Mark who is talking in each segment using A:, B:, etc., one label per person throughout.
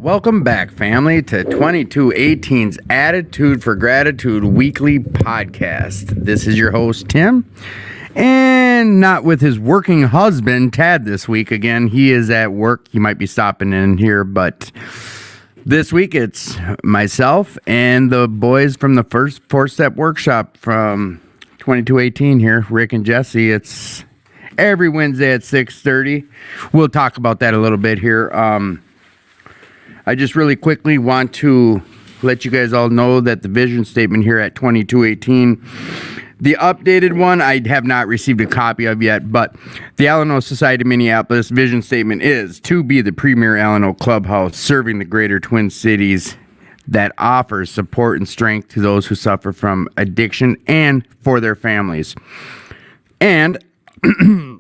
A: Welcome back, family, to 2218's Attitude for Gratitude weekly podcast. This is your host, Tim, and not with his working husband, Tad, this week. Again, he is at work. He might be stopping in here, but this week it's myself and the boys from the first four-step workshop from 2218 here, Rick and Jesse. It's every Wednesday at 6:30. We'll talk about that a little bit here. I just really quickly want to let you guys all know that the vision statement here at 2218, the updated one, I have not received a copy of yet, but the Alano Society of Minneapolis vision statement is to be the premier Alano clubhouse serving the greater Twin Cities that offers support and strength to those who suffer from addiction and for their families. And a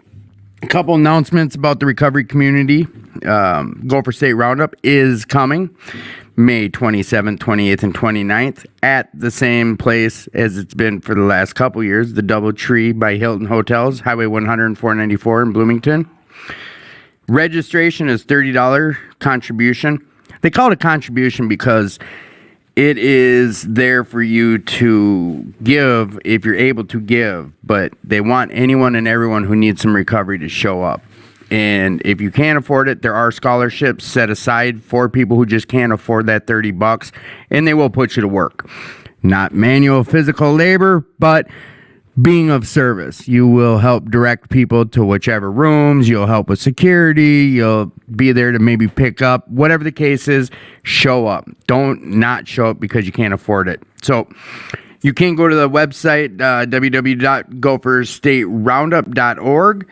A: couple announcements about the recovery community. Gopher State Roundup is coming May 27th, 28th, and 29th at the same place as it's been for the last couple years, the DoubleTree by Hilton Hotels, Highway 100 and 494 in Bloomington. Registration is $30 contribution. They call it a contribution because it is there for you to give if you're able to give, but they want anyone and everyone who needs some recovery to show up. And if you can't afford it, there are scholarships set aside for people who just can't afford that $30, and they will put you to work. Not manual physical labor, but being of service. You will help direct people to whichever rooms, you'll help with security, you'll be there to maybe pick up, whatever the case is, show up. Don't not show up because you can't afford it. So you can go to the website, www.gopherstateroundup.org.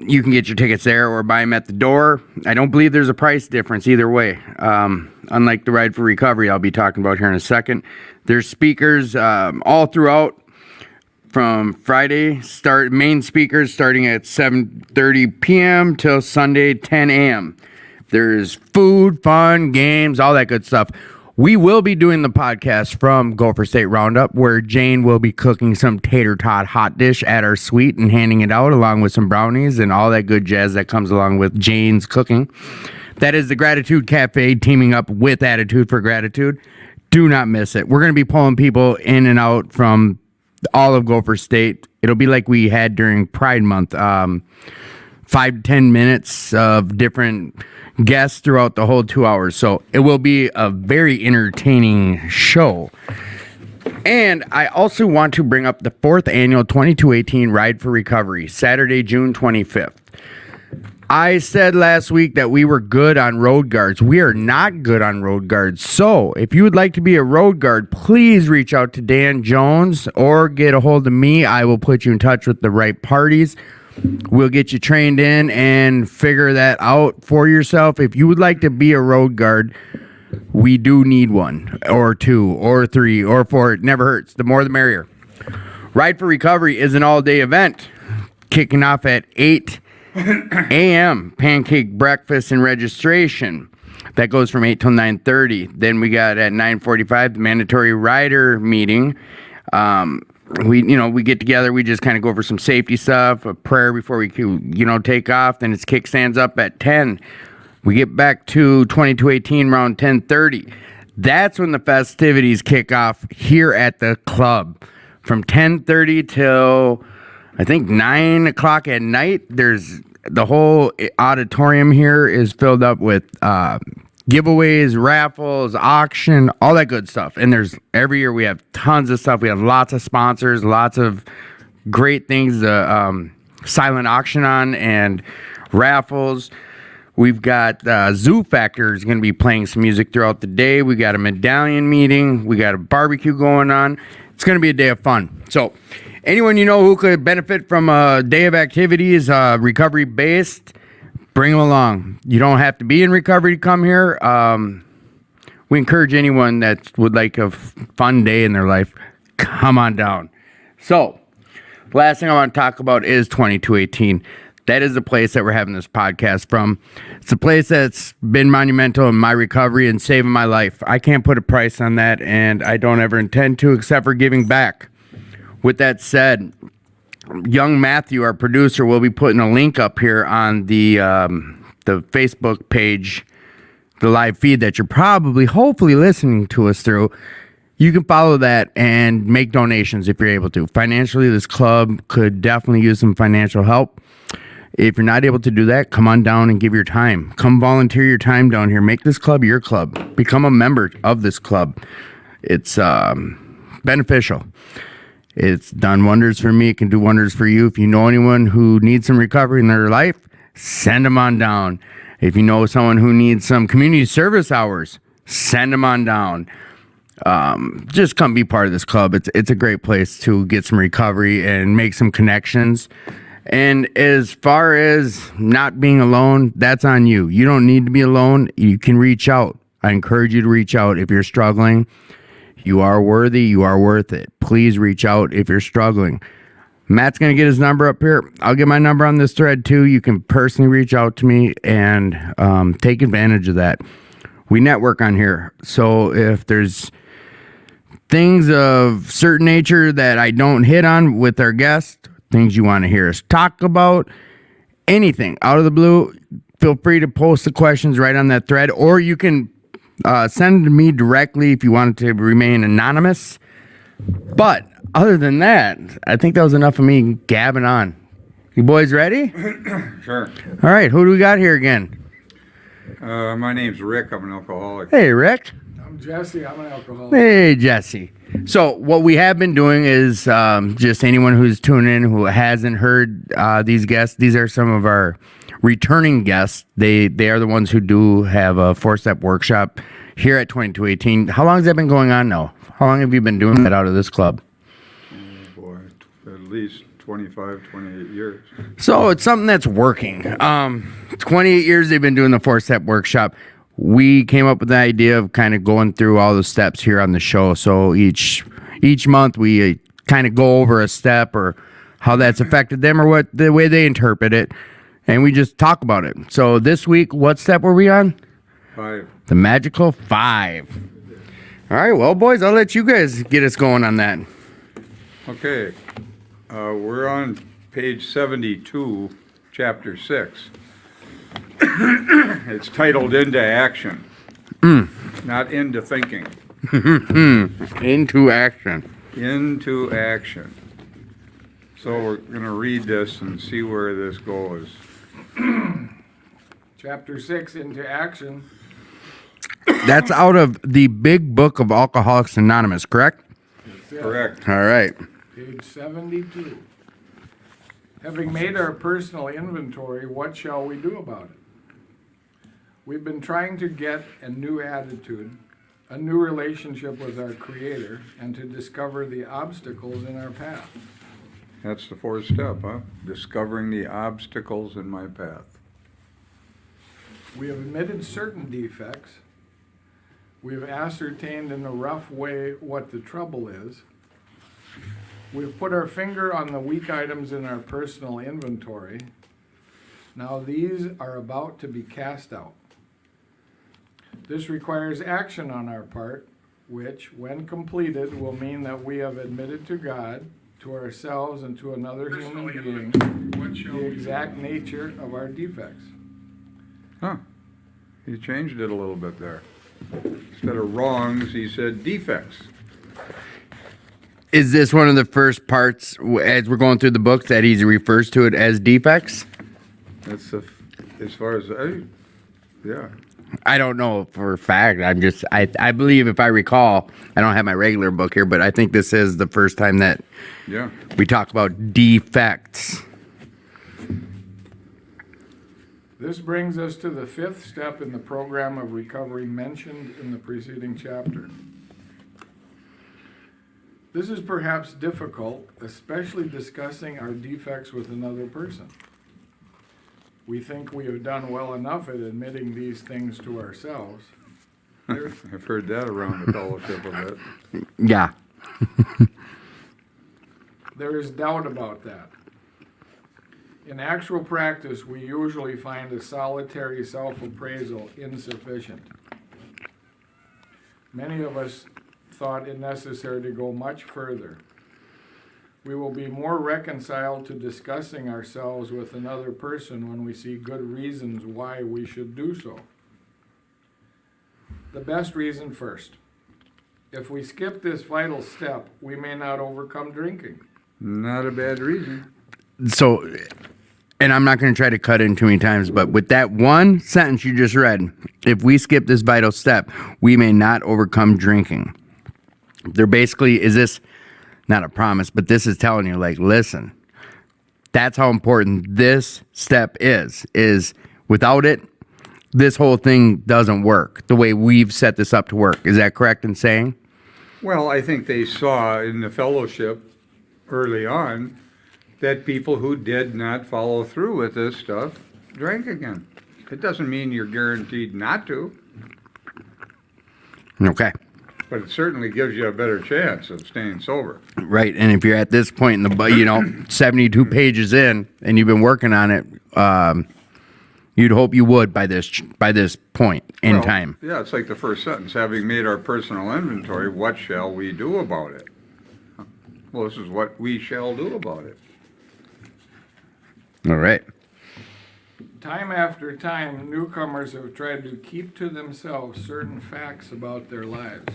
A: You can get your tickets there or buy them at the door. I don't believe there's a price difference either way. Unlike the Ride for Recovery I'll be talking about here in a second. There's speakers all throughout from Friday, main speakers starting at 7:30 p.m. till Sunday 10 a.m. There's food, fun, games, all that good stuff. We will be doing the podcast from Gopher State Roundup, where Jane will be cooking some tater tot hot dish at our suite and handing it out along with some brownies and all that good jazz that comes along with Jane's cooking. That is the Gratitude Cafe teaming up with Attitude for Gratitude. Do not miss it. We're going to be pulling people in and out from all of Gopher State. It'll be like we had during Pride Month, 5 to 10 minutes of different guests throughout the whole 2 hours. So it will be a very entertaining show. And I also want to bring up the 4th annual 2218 Ride for Recovery, Saturday, June 25th. I said last week that we were good on road guards. We are not good on road guards. So if you would like to be a road guard, please reach out to Dan Jones or get a hold of me. I will put you in touch with the right parties. We'll get you trained in and figure that out for yourself. If you would like to be a road guard, we do need one or two or three or four. It never hurts. The more the merrier. Ride for Recovery is an all-day event kicking off at 8 a.m. Pancake breakfast and registration. That goes from 8 till 9:30. Then we got at 9:45 the mandatory rider meeting. We get together, we just kind of go over some safety stuff, a prayer before we take off. Then it's kickstands up at 10. We get back to 2218 around 10:30. That's when the festivities kick off here at the club. From 10:30 till I think 9 o'clock at night, there's the whole auditorium here is filled up with giveaways, raffles, auction, all that good stuff. And there's every year we have tons of stuff. We have lots of sponsors, lots of great things, silent auction on and raffles. We've got Zoo Factor is going to be playing some music throughout the day. We got a medallion meeting. We got a barbecue going on. It's going to be a day of fun. So anyone you know who could benefit from a day of activities, recovery based, bring them along. You don't have to be in recovery to come here. We encourage anyone that would like a fun day in their life, come on down. So, last thing I want to talk about is 2218. That is the place that we're having this podcast from. It's a place that's been monumental in my recovery and saving my life. I can't put a price on that, and I don't ever intend to except for giving back. With that said, young Matthew, our producer, will be putting a link up here on the Facebook page the live feed that you're probably, hopefully listening to us through, you can follow that and make donations if you're able to. Financially, this club could definitely use some financial help. If you're not able to do that, come on down and give your time. Come volunteer your time down here. Make this club your club. Become a member of this club. It's beneficial. It's done wonders for me. It can do wonders for you. If you know anyone who needs some recovery in their life, send them on down. If you know someone who needs some community service hours, send them on down. Just come be part of this club. It's a great place to get some recovery and make some connections. And as far as not being alone, that's on you. You don't need to be alone. You can reach out. I encourage you to reach out if you're struggling. You are worthy. You are worth it. Please reach out if you're struggling. Matt's going to get his number up here. I'll get my number on this thread too. You can personally reach out to me and take advantage of that. We network on here. So if there's things of certain nature that I don't hit on with our guests, things you want to hear us talk about, anything out of the blue, feel free to post the questions right on that thread, or you can send me directly if you want to remain anonymous. But other than that, I think that was enough of me gabbing on. You boys ready?
B: Sure.
A: All right, who do we got here again?
B: My name's Rick. I'm an alcoholic.
A: Hey, Rick.
C: I'm Jesse. I'm an alcoholic.
A: Hey, Jesse. So what we have been doing is just anyone who's tuning in who hasn't heard these guests, these are some of our returning guests. They are the ones who do have a 4-step workshop here at 2218. How long has that been going on now? How long have you been doing that out of this club?
B: Oh, boy, at least 25, 28 years.
A: So it's something that's working. 28 years they've been doing the 4-step workshop. We came up with the idea of kind of going through all the steps here on the show. So each month we kind of go over a step or how that's affected them or what the way they interpret it, and we just talk about it. So this week, what step were we on?
B: 5.
A: The magical 5. All right, well, boys, I'll let you guys get us going on that.
B: Okay. We're on page 72, chapter 6. It's titled Into Action, not Into Thinking.
A: Into action.
B: Into Action. So we're going to read this and see where this goes.
C: Chapter 6, Into Action.
A: That's out of the Big Book of Alcoholics Anonymous, correct?
B: Correct.
A: All right.
C: Page 72. Having made our personal inventory, what shall we do about it? We've been trying to get a new attitude, a new relationship with our Creator, and to discover the obstacles in our path.
B: That's the 4th step, huh? Discovering the obstacles in my path.
C: We have admitted certain defects. We have ascertained in a rough way what the trouble is. We've put our finger on the weak items in our personal inventory. Now these are about to be cast out. This requires action on our part, which, when completed, will mean that we have admitted to God, to ourselves, and to another human being the exact nature of our defects.
B: Huh. He changed it a little bit there. Instead of wrongs, he said defects.
A: Is this one of the first parts, as we're going through the books, that he refers to it as defects?
B: That's as far as yeah.
A: I don't know for a fact. I believe, if I recall, I don't have my regular book here, but I think this is the first time that
B: Yeah.
A: we talk about defects.
C: This brings us to the 5th step in the program of recovery mentioned in the preceding chapter. This is perhaps difficult, especially discussing our defects with another person. We think we have done well enough at admitting these things to ourselves.
B: I've heard that around the fellowship a bit.
A: Yeah.
C: There is doubt about that. In actual practice, we usually find a solitary self-appraisal insufficient. Many of us thought it necessary to go much further. We will be more reconciled to discussing ourselves with another person when we see good reasons why we should do so. the best reason first. If we skip this vital step, we may not overcome drinking.
B: Not a bad reason.
A: So, and I'm not going to try to cut in too many times, but with that one sentence you just read, if we skip this vital step, we may not overcome drinking. There basically is this, not a promise, but this is telling you, like, listen, that's how important this step is without it, this whole thing doesn't work the way we've set this up to work. Is that correct in saying?
B: Well, I think they saw in the fellowship early on that people who did not follow through with this stuff drank again. It doesn't mean you're guaranteed not to,
A: Okay.
B: but it certainly gives you a better chance of staying sober.
A: Right. And if you're at this point in the, 72 pages in and you've been working on it, you'd hope you would by this point in
B: Well,
A: time.
B: Yeah, it's like the first sentence, having made our personal inventory, what shall we do about it? Well, this is what we shall do about it.
A: All right.
C: Time after time, newcomers have tried to keep to themselves certain facts about their lives.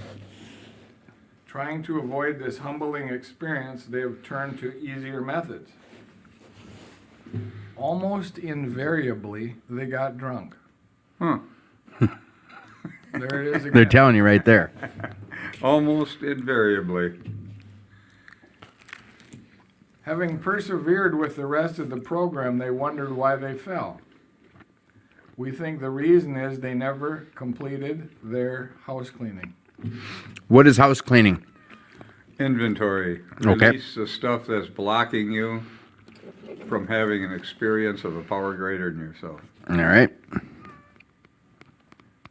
C: Trying to avoid this humbling experience, they have turned to easier methods. Almost invariably, they got drunk.
B: Huh.
C: There it is again.
A: They're telling you right there.
B: Almost invariably.
C: Having persevered with the rest of the program, they wondered why they fell. We think the reason is they never completed their house cleaning.
A: What is house cleaning?
B: Inventory.
A: Okay.
B: Release the stuff that's blocking you from having an experience of a power greater than yourself.
A: All right.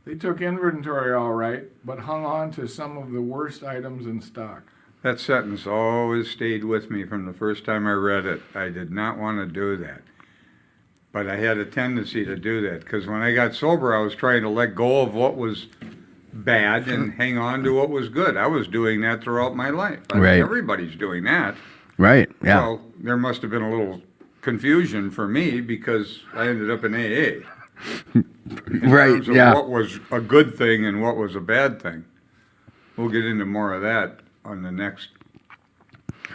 C: They took inventory all right, but hung on to some of the worst items in stock.
B: That sentence always stayed with me from the first time I read it. I did not want to do that. But I had a tendency to do that because when I got sober, I was trying to let go of what was bad and hang on to what was good. I was doing that throughout my life. I mean,
A: Right.
B: everybody's doing that.
A: Right. Yeah.
B: Well, there must have been a little confusion for me because I ended up in AA. In
A: Right.
B: terms of
A: Yeah.
B: what was a good thing and what was a bad thing. We'll get into more of that on the next.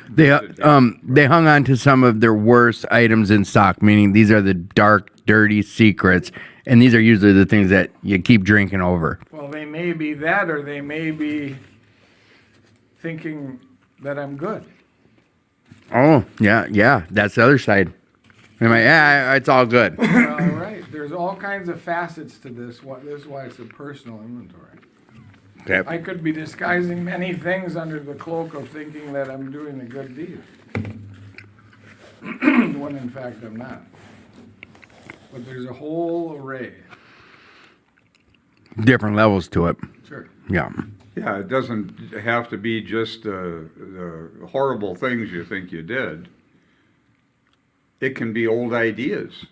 A: They hung on to some of their worst items in stock, meaning these are the dark, dirty secrets, and these are usually the things that you keep drinking over.
C: Well, they may be that, or they may be thinking that I'm good.
A: Oh, yeah, yeah. That's the other side. I'm like, yeah, it's all good.
C: All right, there's all kinds of facets to this. This is why it's a personal inventory.
A: Okay.
C: I could be disguising many things under the cloak of thinking that I'm doing a good deed. When in fact I'm not. But there's a whole array.
A: Different levels to it.
C: Sure.
A: Yeah.
B: Yeah, it doesn't have to be just the horrible things you think you did. It can be old ideas.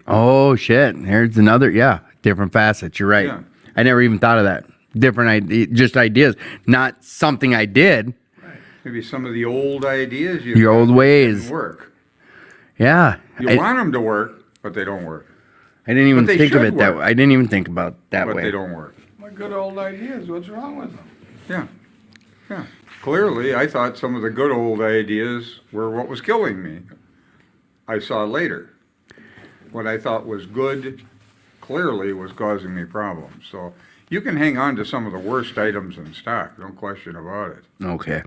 A: Oh, shit. Here's another, different facets. You're right.
B: Yeah.
A: I never even thought of that. Different just ideas, not something I did.
B: Maybe some of the old ideas
A: Your old ways.
B: didn't work.
A: Yeah.
B: You want them to work, but they don't work.
A: I didn't even
B: But they
A: think of
B: should
A: it that
B: work.
A: way. I didn't even think about that
B: But
A: way.
B: they don't work.
C: My good old ideas, what's wrong with them?
B: Yeah. Yeah. Clearly, I thought some of the good old ideas were what was killing me. I saw later. What I thought was good clearly was causing me problems. So you can hang on to some of the worst items in stock, no question about it.
A: Okay.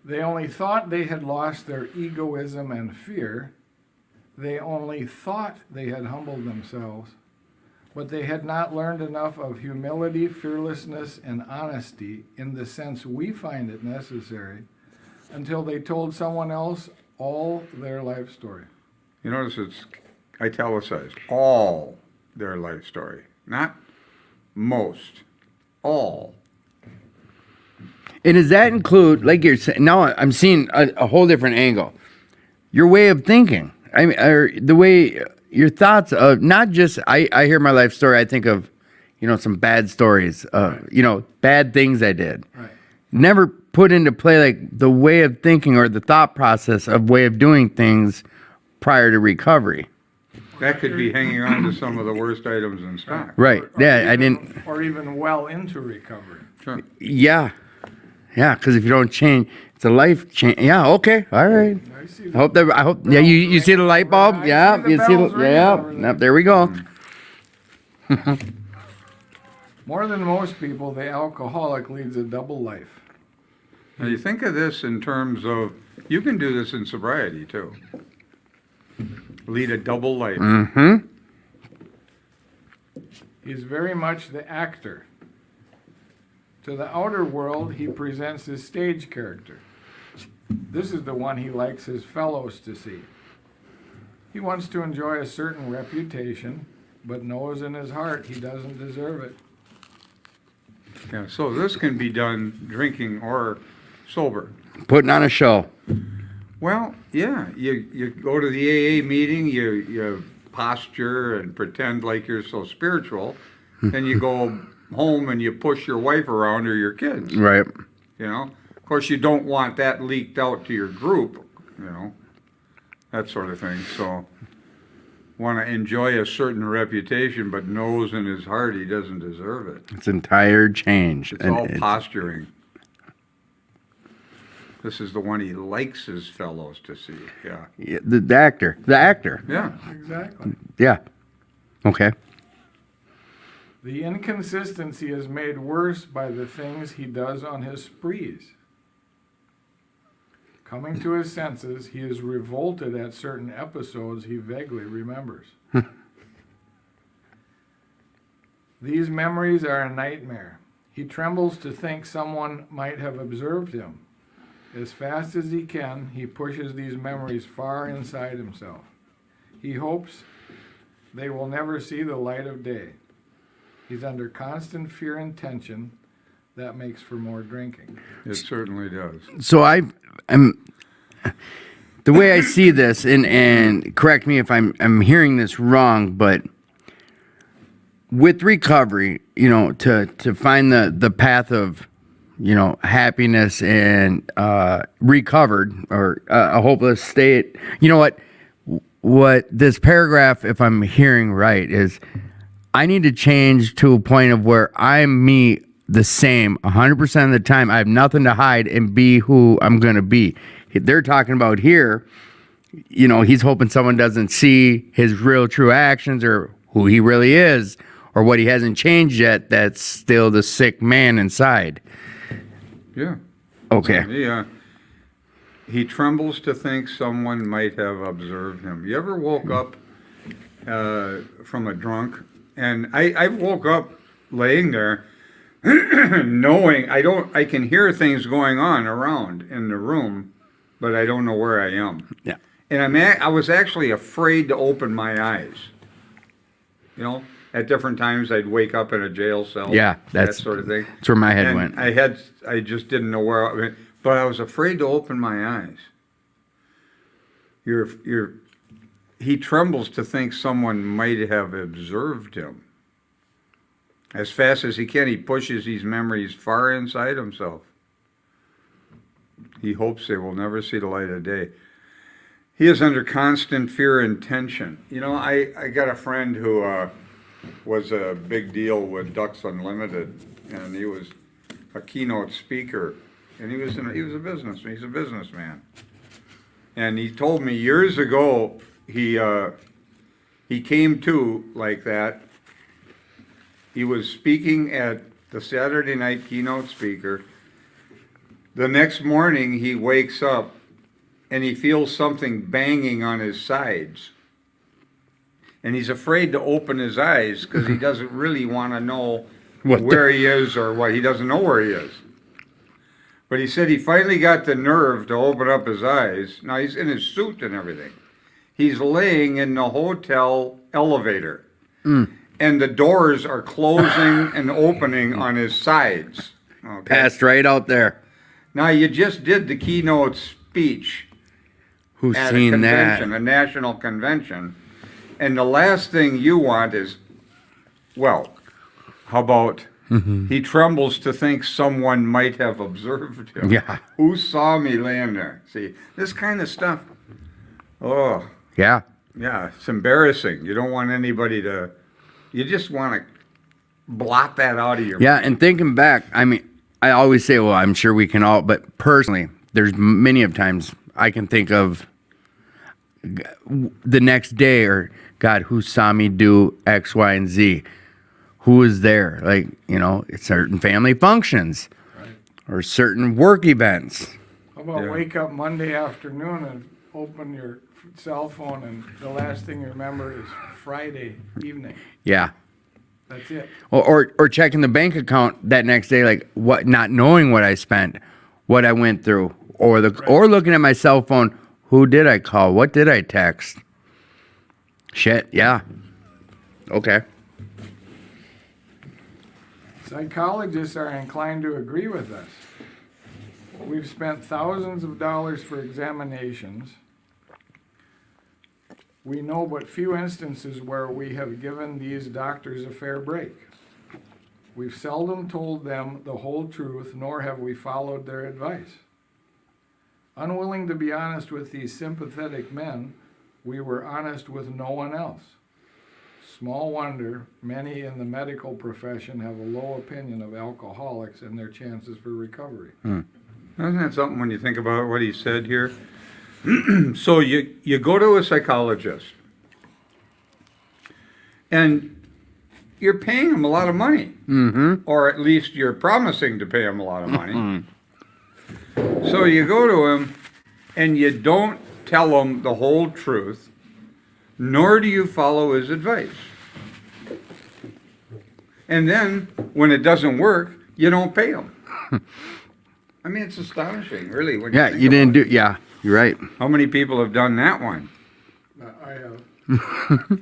C: They only thought they had lost their egoism and fear. They only thought they had humbled themselves, but they had not learned enough of humility, fearlessness, and honesty in the sense we find it necessary until they told someone else all their life story.
B: You notice it's italicized, all their life story, not most, all.
A: And does that include, like you're saying, now I'm seeing a whole different angle. Your way of thinking. I mean, or the way, your thoughts of, not just, I hear my life story, I think of, some bad stories, bad things I did.
C: Right.
A: Never put into play like the way of thinking or the thought process of way of doing things prior to recovery.
B: That could be hanging on to some of the worst items in stock.
A: Right. Yeah, I
C: even-
A: didn't.
C: Or even well into recovery.
B: Sure.
A: Yeah. Yeah, because if you don't change, it's a life change. Yeah, okay. All right.
C: I see
A: I
C: the
A: hope that, I hope, yeah, you see the light bulb?
C: I
A: Yeah,
C: see the
A: you see
C: bells
A: the,
C: ringing
A: yeah.
C: over there.
A: Yep, there we go.
C: More than most people, the alcoholic leads a double life.
B: Now you think of this in terms of, you can do this in sobriety too. Lead a double life.
A: Mm-hmm.
C: He's very much the actor. To the outer world, he presents his stage character. This is the one he likes his fellows to see. He wants to enjoy a certain reputation, but knows in his heart he doesn't deserve it.
B: Yeah, so this can be done drinking or sober.
A: Putting on a show.
B: Well, yeah, you go to the AA meeting, you posture and pretend like you're so spiritual, then you go home and you push your wife around or your kids,
A: Right.
B: you know? Of course, you don't want that leaked out to your group, you know, that sort of thing, so want to enjoy a certain reputation, but knows in his heart he doesn't deserve it.
A: It's entire change.
B: It's all posturing. This is the one he likes his fellows to see, yeah.
A: Yeah, the actor. The actor.
B: Yeah,
C: Exactly.
A: Yeah. Okay.
C: The inconsistency is made worse by the things he does on his sprees. Coming to his senses, he is revolted at certain episodes he vaguely remembers. These memories are a nightmare. He trembles to think someone might have observed him. As fast as he can, he pushes these memories far inside himself. He hopes they will never see the light of day. He's under constant fear and tension. That makes for more drinking.
B: it certainly does.
A: So I'm the way I see this, and correct me if I'm hearing this wrong, but with recovery, you know, to find the path of, you know, happiness and recovered or a hopeless state. You know what this paragraph, if I'm hearing right, is I need to change to a point of where I'm me the same 100% of the time. I have nothing to hide and be who I'm going to be. They're talking about here, you know, he's hoping someone doesn't see his real true actions or who he really is or what he hasn't changed yet. That's still the sick man inside.
B: Yeah.
A: Okay.
B: Yeah. He trembles to think someone might have observed him. You ever woke up from a drunk? And I woke up laying there knowing I can hear things going on around in the room, but I don't know where I am.
A: Yeah.
B: And I was actually afraid to open my eyes. You know, at different times I'd wake up in a jail cell.
A: Yeah,
B: that sort of thing.
A: That's where my head
B: And
A: went.
B: I just didn't know where I went, but I was afraid to open my eyes. He trembles to think someone might have observed him. As fast as he can, he pushes these memories far inside himself. He hopes they will never see the light of day. He is under constant fear and tension. You know, I got a friend who was a big deal with Ducks Unlimited, and he was a keynote speaker, and he was a businessman. He's a businessman, and he told me years ago he came to like that. He was speaking at the Saturday night keynote speaker. The next morning he wakes up and he feels something banging on his sides. And he's afraid to open his eyes because he doesn't really want to know where he is or what. He doesn't know where he is. But he said he finally got the nerve to open up his eyes. Now he's in his suit and everything. He's laying in the hotel elevator. And the doors are closing and opening on his sides. Okay?
A: Passed right out there.
B: Now you just did the keynote speech
A: Who's
B: at a
A: seen that?
B: convention, a national convention, and the last thing you want is, well, how about he trembles to think someone might have observed him.
A: Yeah.
B: Who saw me laying there? See, this kind of stuff. Oh,
A: Yeah.
B: Yeah, it's embarrassing. You don't want anybody to, you just want to blot that out of your
A: Yeah, and thinking back, I mean, I always say, well, I'm sure we can all, but personally, there's many of times I can think of the next day or, God, who saw me do X, Y, and Z? Who was there? Like, you know, it's certain family functions or certain work events.
C: How about
B: Yeah.
C: wake up Monday afternoon and open your cell phone and the last thing you remember is Friday evening.
A: Yeah.
C: That's it.
A: Or checking the bank account that next day, like what, not knowing what I spent, what I went through, or looking at my cell phone. Who did I call? What did I text? Shit. Yeah. Okay.
C: Psychologists are inclined to agree with us. We've spent thousands of dollars for examinations. We know but few instances where we have given these doctors a fair break. We've seldom told them the whole truth, nor have we followed their advice. Unwilling to be honest with these sympathetic men, we were honest with no one else. Small wonder many in the medical profession have a low opinion of alcoholics and their chances for recovery.
B: Isn't that something when you think about what he said here? So you go to a psychologist and you're paying him a lot of money. Or at least you're promising to pay him a lot of money. So you go to him and you don't tell him the whole truth, nor do you follow his advice. And then when it doesn't work, you don't pay him. I mean, it's astonishing, really. When
A: Yeah,
B: think
A: you didn't
B: about
A: do. Yeah, you're right.
B: it. How many people have done that one?
C: I have.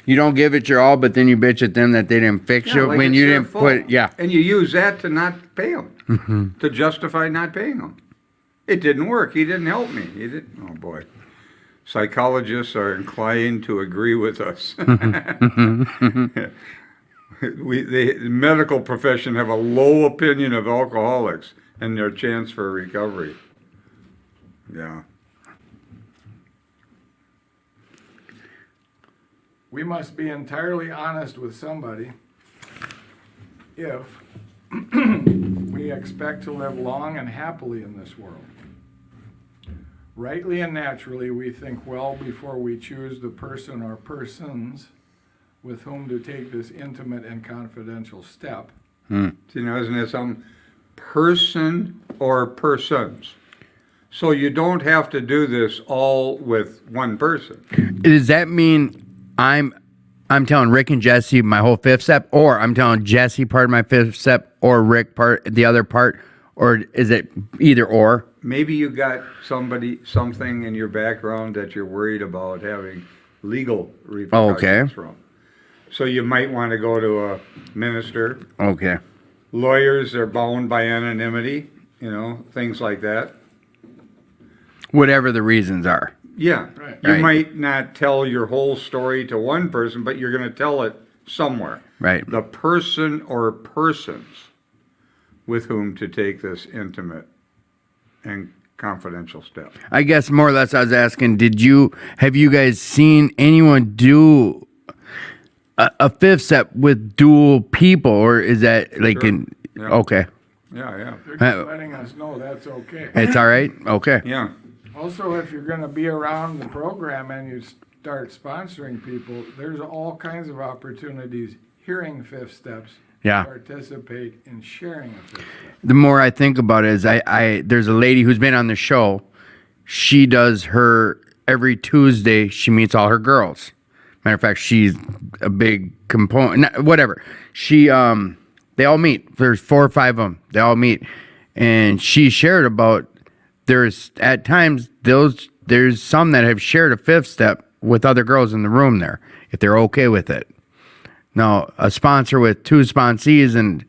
A: You don't give it your all, but then you bitch at them that they didn't fix
B: Yeah,
A: you
B: like
A: when
B: it's
A: you
B: their
A: didn't
B: fault.
A: put. Yeah.
B: And you use that to not pay him, to justify not paying him. It didn't work. He didn't help me. He didn't. Oh boy, psychologists are inclined to agree with us. The medical profession have a low opinion of alcoholics and their chance for recovery. Yeah.
C: We must be entirely honest with somebody if we expect to live long and happily in this world. Rightly and naturally, we think well before we choose the person or persons with whom to take this intimate and confidential step.
B: See, now isn't it some person or persons? So you don't have to do this all with one person.
A: Does that mean I'm telling Rick and Jesse my whole fifth step, or I'm telling Jesse part of my fifth step, or Rick part the other part, or is it either or?
B: Maybe you got something in your background that you're worried about having legal repercussions from. So you might want to go to a minister.
A: Okay.
B: Lawyers are bound by anonymity, things like that.
A: Whatever the reasons are.
B: Yeah.
C: Right.
B: You
A: Right.
B: might not tell your whole story to one person, but you're going to tell it somewhere.
A: Right.
B: The person or persons with whom to take this intimate and confidential step.
A: I guess more or less I was asking, have you guys seen anyone do a fifth step with dual people, or is that like
B: Sure. Yeah.
A: okay.
B: Yeah.
C: They're just letting us know that's okay.
A: It's all right? Okay.
B: Yeah.
C: Also, if you're gonna be around the program and you start sponsoring people, there's all kinds of opportunities hearing fifth steps.
A: Yeah.
C: Participate in sharing a fifth step.
A: The more I think about it is there's a lady who's been on the show. She does her every Tuesday, she meets all her girls. Matter of fact, she's a big component, whatever. She, they all meet. There's 4 or 5 of them. They all meet. And she shared about there's at times there's some that have shared a fifth step with other girls in the room there, if they're okay with it. Now, a sponsor with 2 sponsees, and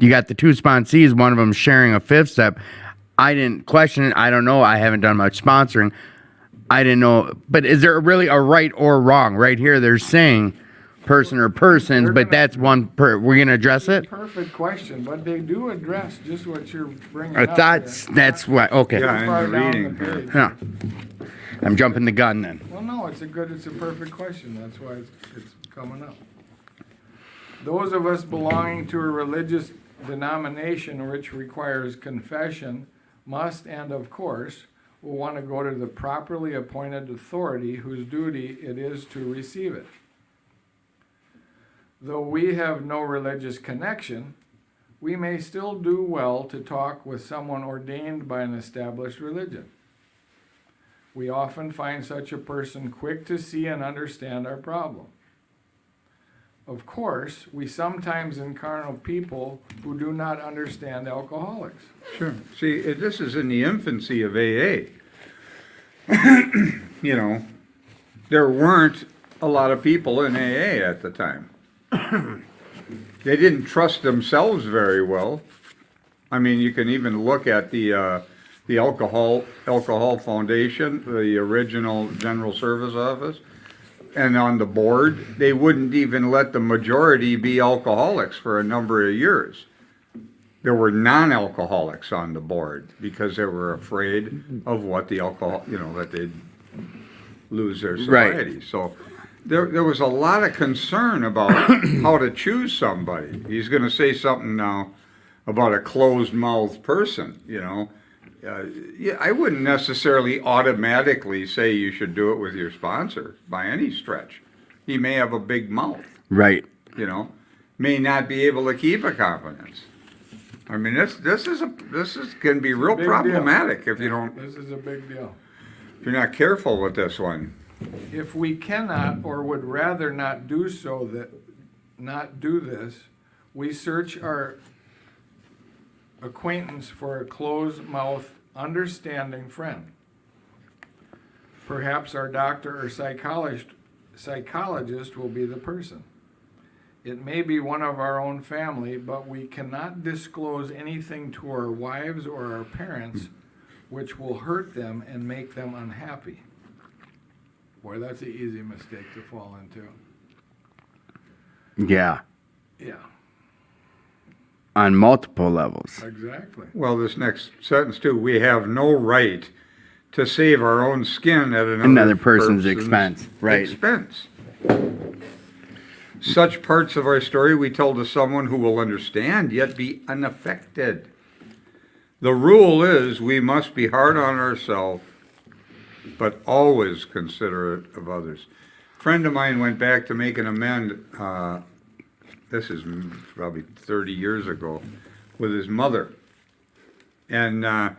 A: you got the 2 sponsees, one of them sharing a fifth step. I didn't question it. I don't know. I haven't done much sponsoring. I didn't know. But is there really a right or wrong? Right here, they're saying person or persons, but that's one per. We're going to address it?
C: Perfect question, but they do address just what you're bringing
A: I
C: up.
A: thought
C: there.
A: that's what. Okay.
B: Yeah.
C: Too far
B: in the
C: down
B: reading
C: the
B: here.
C: page.
A: Yeah. I'm jumping the gun then.
C: Well, no, it's a perfect question. That's why it's coming up. Those of us belonging to a religious denomination which requires confession must, and of course, will want to go to the properly appointed authority whose duty it is to receive it. Though we have no religious connection, we may still do well to talk with someone ordained by an established religion. We often find such a person quick to see and understand our problem. Of course, we sometimes encounter people who do not understand alcoholics.
B: Sure. See, this is in the infancy of AA. You know, there weren't a lot of people in AA at the time. They didn't trust themselves very well. I mean, you can even look at the Alcohol Foundation, the original General Service Office, and on the board, they wouldn't even let the majority be alcoholics for a number of years. There were non-alcoholics on the board because they were afraid of what the alcohol, you know, that they'd lose their sobriety. So there was a lot of concern about how to choose somebody. He's going to say something now about a closed-mouthed person, you know. Yeah, I wouldn't necessarily automatically say you should do it with your sponsor by any stretch. He may have a big mouth,
A: Right.
B: you know, may not be able to keep a confidence. I mean, this can be real
C: Big deal.
B: problematic if you don't,
C: This is a big deal.
B: if you're not careful with this one.
C: If we cannot or would rather not do this, we search our acquaintance for a closed-mouthed, understanding friend. Perhaps our doctor or psychologist will be the person. It may be one of our own family, but we cannot disclose anything to our wives or our parents which will hurt them and make them unhappy. Boy, that's an easy mistake to fall into.
A: Yeah.
C: Yeah,
A: On multiple levels.
C: exactly.
B: Well, this next sentence too, we have no right to save our own skin at
A: Another person's expense, right.
B: expense. Such parts of our story we tell to someone who will understand yet be unaffected. The rule is we must be hard on ourselves, but always considerate of others. A friend of mine went back to make an amend, this is probably 30 years ago, with his mother. And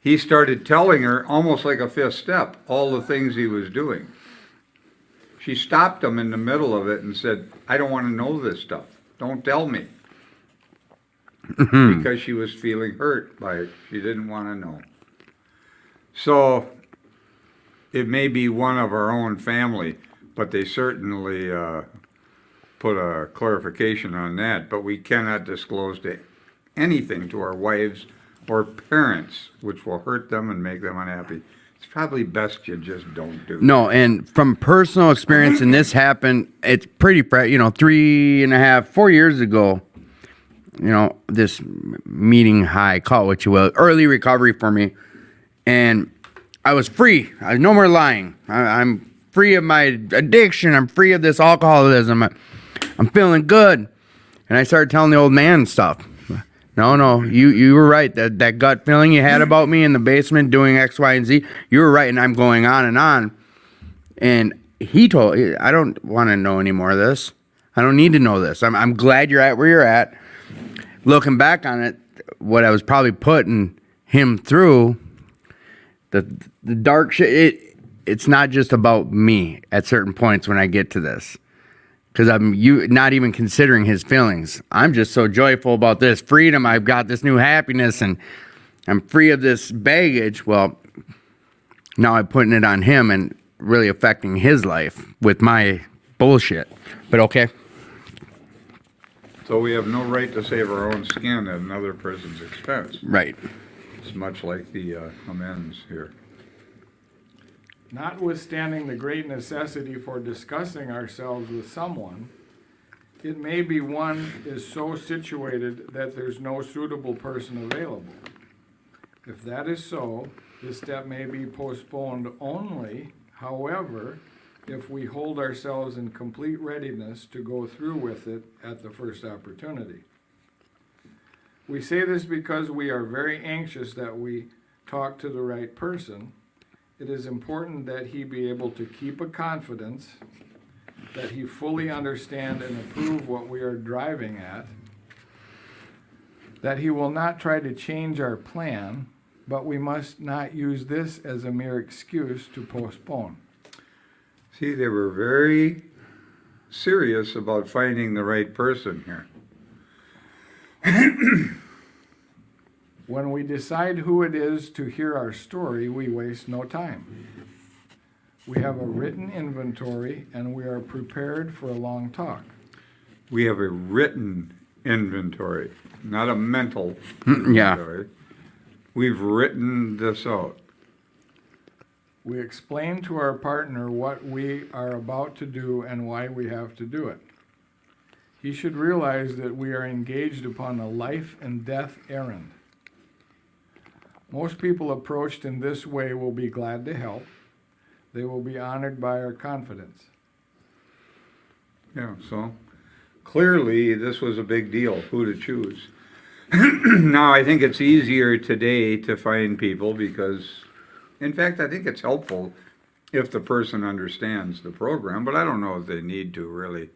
B: he started telling her, almost like a fifth step, all the things he was doing. She stopped him in the middle of it and said, I don't want to know this stuff. Don't tell me. Because she was feeling hurt by it. She didn't want to know. So it may be one of our own family, but they certainly put a clarification on that. But we cannot disclose anything to our wives or parents which will hurt them and make them unhappy. It's probably best you just don't do.
A: No, and from personal experience, and this happened, it's pretty fresh, 3.5, 4 years ago, this meeting high, call it what you will, early recovery for me. And I was free. I was no more lying. I'm free of my addiction. I'm free of this alcoholism. I'm feeling good. And I started telling the old man stuff. No, you were right. That gut feeling you had about me in the basement doing X, Y, and Z, you were right, and I'm going on and on. And he told, I don't want to know any more of this. I don't need to know this. I'm glad you're at where you're at. Looking back on it, what I was probably putting him through, the dark shit, it's not just about me at certain points when I get to this. Because I'm not even considering his feelings. I'm just so joyful about this freedom. I've got this new happiness and I'm free of this baggage. Well, now I'm putting it on him and really affecting his life with my bullshit. But okay.
B: So we have no right to save our own skin at another person's expense.
A: Right.
B: It's much like the amends here.
C: Notwithstanding the great necessity for discussing ourselves with someone, it may be one is so situated that there's no suitable person available. If that is so, This step may be postponed only, however, if we hold ourselves in complete readiness to go through with it at the first opportunity. We say this because we are very anxious that we talk to the right person. It is important that he be able to keep a confidence, that he fully understand and approve what we are driving at, that he will not try to change our plan, but we must not use this as a mere excuse to postpone.
B: See, they were very serious about finding the right person here.
C: When we decide who it is to hear our story, we waste no time. We have a written inventory and we are prepared for a long talk.
B: We have a written inventory, not a mental
A: Yeah.
B: inventory. We've written this out.
C: We explain to our partner what we are about to do and why we have to do it. He should realize that we are engaged upon a life and death errand. Most people approached in this way will be glad to help. They will be honored by our confidence.
B: Yeah, so clearly this was a big deal, who to choose. Now, I think it's easier today to find people because, in fact, I think it's helpful if the person understands the program, but I don't know if they need to really.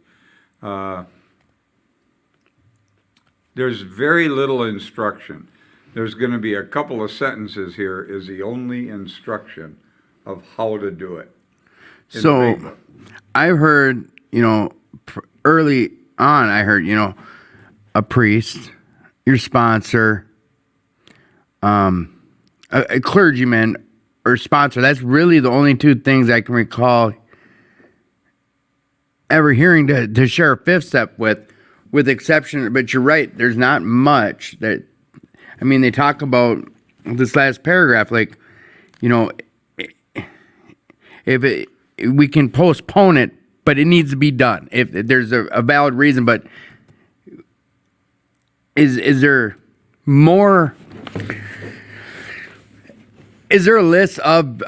B: There's very little instruction. There's going to be a couple of sentences here is the only instruction of how to do it. in the
A: So
B: big book.
A: I've heard, early on, I heard, a priest, your sponsor, a clergyman or sponsor. That's really the only two things I can recall ever hearing to share a fifth step with exception. But you're right. There's not much that, they talk about this last paragraph, like, we can postpone it, but it needs to be done if there's a valid reason. But is there more? Is there a list of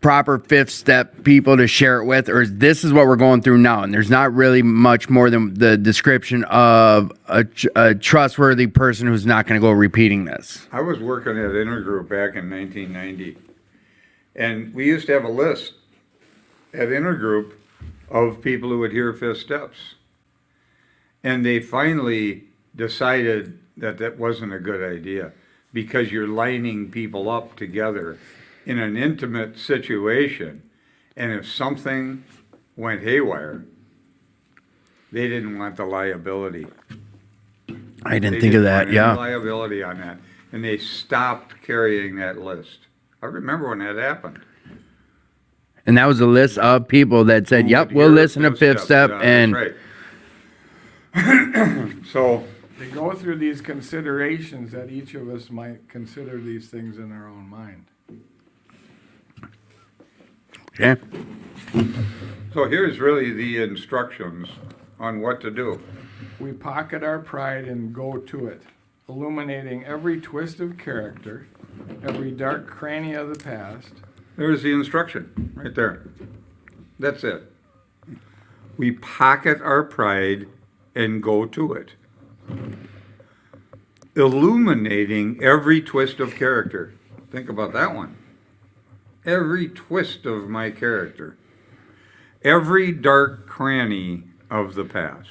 A: proper fifth step people to share it with, or is this what we're going through now? And there's not really much more than the description of a trustworthy person who's not going to go repeating this.
B: I was working at Intergroup back in 1990, and we used to have a list at Intergroup of people who would hear fifth steps. And they finally decided that that wasn't a good idea because you're lining people up together in an intimate situation. And if something went haywire, they didn't want the liability.
A: I didn't
B: They
A: think of
B: didn't
A: that.
B: want any
A: Yeah.
B: liability on that. And they stopped carrying that list. I remember when that happened.
A: And that was a list of people that said,
B: Who
A: yep,
B: would
A: we'll
B: hear
A: listen to fifth step.
B: Yeah,
A: And
B: that's right. So,
C: To go through these considerations that each of us might consider these things in our own mind.
A: yeah.
B: so here's really the instructions on what to do.
C: We pocket our pride and go to it, illuminating every twist of character, every dark cranny of the past.
B: There's the instruction, right there. That's it. We pocket our pride and go to it. Illuminating every twist of character. Think about that one. Every twist of my character. Every dark cranny of the past.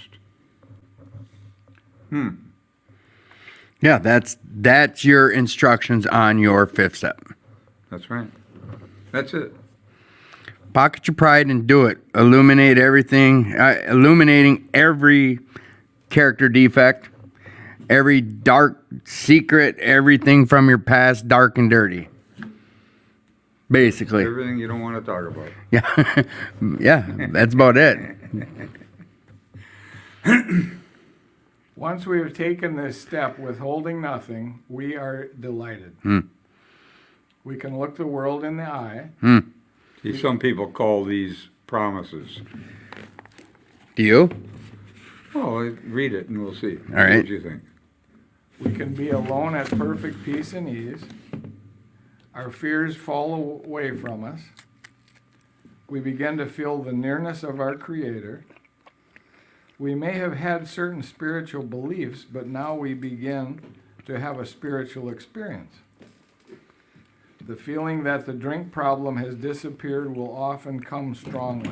A: Yeah, that's your instructions on your fifth step.
B: That's right. That's it.
A: Pocket your pride and do it. Illuminate everything, illuminating every character defect, every dark secret, everything from your past, dark and dirty. Basically.
B: Everything you don't want to talk about.
A: Yeah. Yeah, that's about it.
C: Once we have taken this step, withholding nothing, we are delighted. We can look the world in the eye.
B: See, some people call these promises.
A: Do you?
B: Oh, read it and we'll see.
A: All right.
B: What do you think?
C: We can be alone at perfect peace and ease. Our fears fall away from us. We begin to feel the nearness of our Creator. We may have had certain spiritual beliefs, but now we begin to have a spiritual experience. The feeling that the drink problem has disappeared will often come strongly.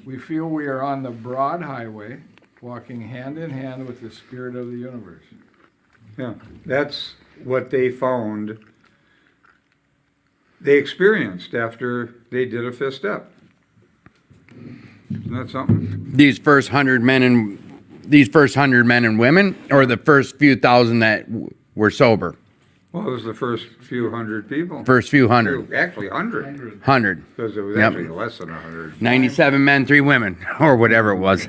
C: We feel we are on the broad highway, walking hand in hand with the Spirit of the universe.
B: Yeah, that's what they found they experienced after they did a fifth step. Isn't that something?
A: These first 100 men and women, or the first few thousand that were sober?
B: Well, it was the first few hundred people.
A: First few hundred.
B: Actually, 100.
A: 100.
B: Because it was
A: Yep.
B: actually less than 100.
A: 97 men, 3 women, or whatever it was.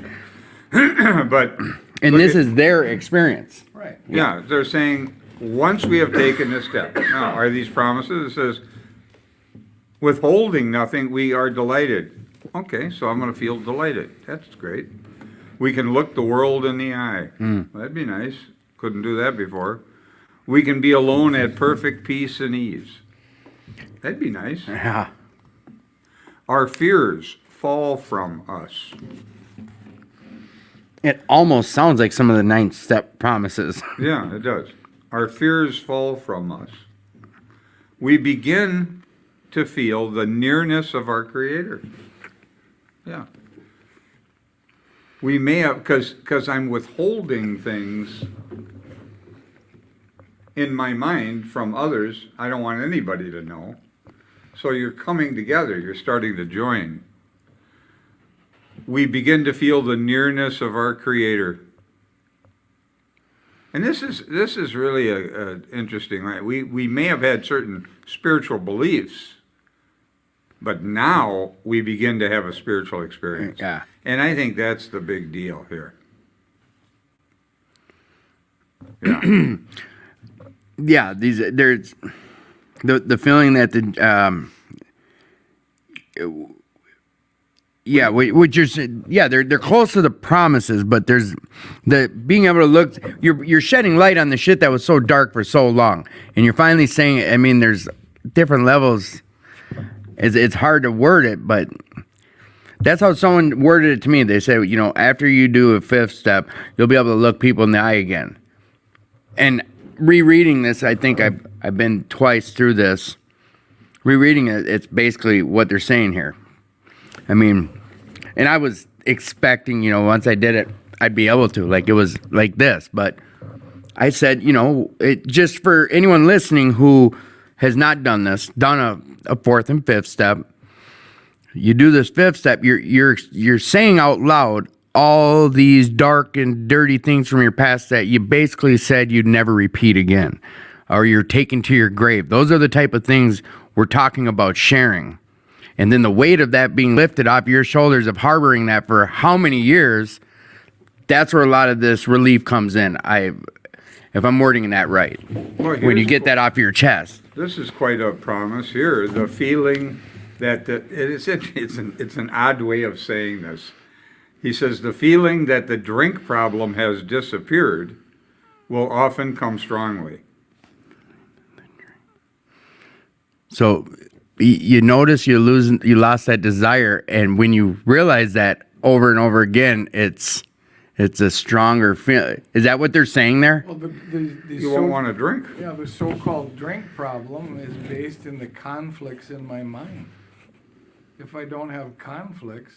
B: But,
A: And
B: look
A: this
B: at-
A: is their experience.
C: Right.
B: yeah, they're saying, once we have taken this step, now, are these promises? It says, withholding nothing, we are delighted. Okay, so I'm going to feel delighted. That's great. We can look the world in the eye. That'd be nice. Couldn't do that before. We can be alone at perfect peace and ease. That'd be nice.
A: Yeah.
B: Our fears fall from us.
A: It almost sounds like some of the 9th step promises.
B: Yeah, it does. Our fears fall from us. We begin to feel the nearness of our Creator. Yeah. We may have, because I'm withholding things in my mind from others. I don't want anybody to know. So you're coming together. You're starting to join. We begin to feel the nearness of our Creator. And this is really a interesting, right? We may have had certain spiritual beliefs, but now we begin to have a spiritual experience.
A: Yeah.
B: And I think that's the big deal here. Yeah.
A: Yeah, there's the feeling that what you're saying, yeah, they're close to the promises, but there's the being able to look, you're shedding light on the shit that was so dark for so long, and you're finally saying, I mean, there's different levels. It's hard to word it, but that's how someone worded it to me. They said, you know, after you do a 5th step, you'll be able to look people in the eye again. And rereading this, I think I've been twice through this. Rereading it, it's basically what they're saying here. I mean, and I was expecting, you know, once I did it, I'd be able to, like it was like this. But I said, you know, it just for anyone listening who has not done this, done a 4th and 5th step, you do this 5th step, you're saying out loud all these dark and dirty things from your past that you basically said you'd never repeat again, or you're taking to your grave. Those are the type of things we're talking about sharing. And then the weight of that being lifted off your shoulders of harboring that for how many years, that's where a lot of this relief comes in. If I'm wording that right.
B: Well,
A: When you
B: here's
A: get that off your chest.
B: This is quite a promise here. The feeling that it's an odd way of saying this. He says the feeling that the drink problem has disappeared will often come strongly.
A: So you notice you lost that desire, and when you realize that over and over again, it's a stronger feeling. Is that what they're saying there?
C: Well,
B: You won't want to drink.
C: yeah, the so-called drink problem is based in the conflicts in my mind. If I don't have conflicts,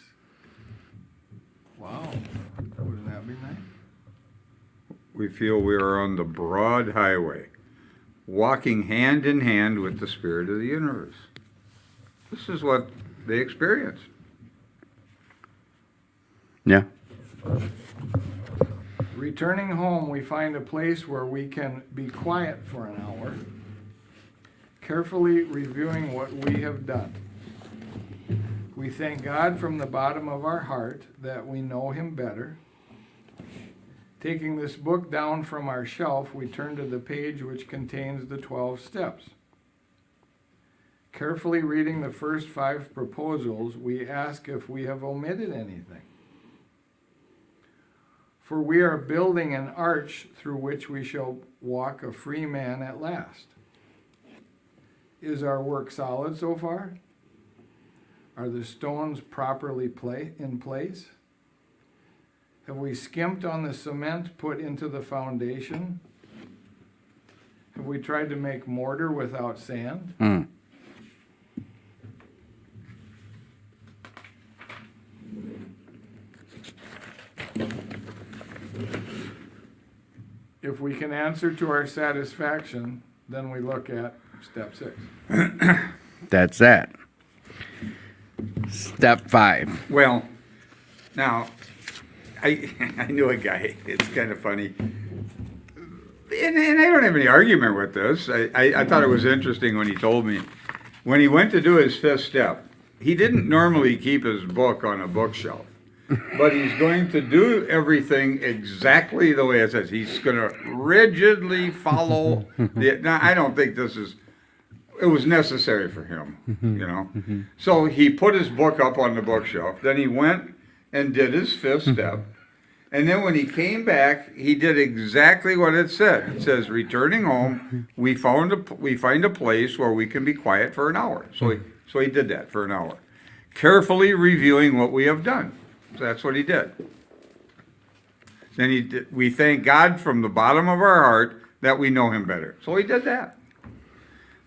C: wow, wouldn't that be nice?
B: We feel we are on the broad highway, walking hand in hand with the Spirit of the universe. This is what they experienced.
A: Yeah.
C: Returning home, we find a place where we can be quiet for an hour, carefully reviewing what we have done. We thank God from the bottom of our heart that we know Him better. Taking this book down from our shelf, we turn to the page which contains the 12 steps. Carefully reading the first 5 proposals, we ask if we have omitted anything. For we are building an arch through which we shall walk a free man at last. is our work solid so far? Are the stones properly in place? Have we skimped on the cement put into the foundation? Have we tried to make mortar without sand? If we can answer to our satisfaction, then we look at step 6.
A: That's that. Step 5.
B: Well, now, I knew a guy, it's kind of funny. And I don't have any argument with this. I thought it was interesting when he told me. When he went to do his 5th step, he didn't normally keep his book on a bookshelf. But he's going to do everything exactly the way it says. He's going to rigidly follow the. Now, I don't think it was necessary for him, you know. So he put his book up on the bookshelf. Then he went and did his 5th step. And then when he came back, he did exactly what it said. It says, returning home, we find a place where we can be quiet for an hour. So he did that for an hour, carefully reviewing what we have done. So that's what he did. Then we thank God from the bottom of our heart that we know him better. So he did that.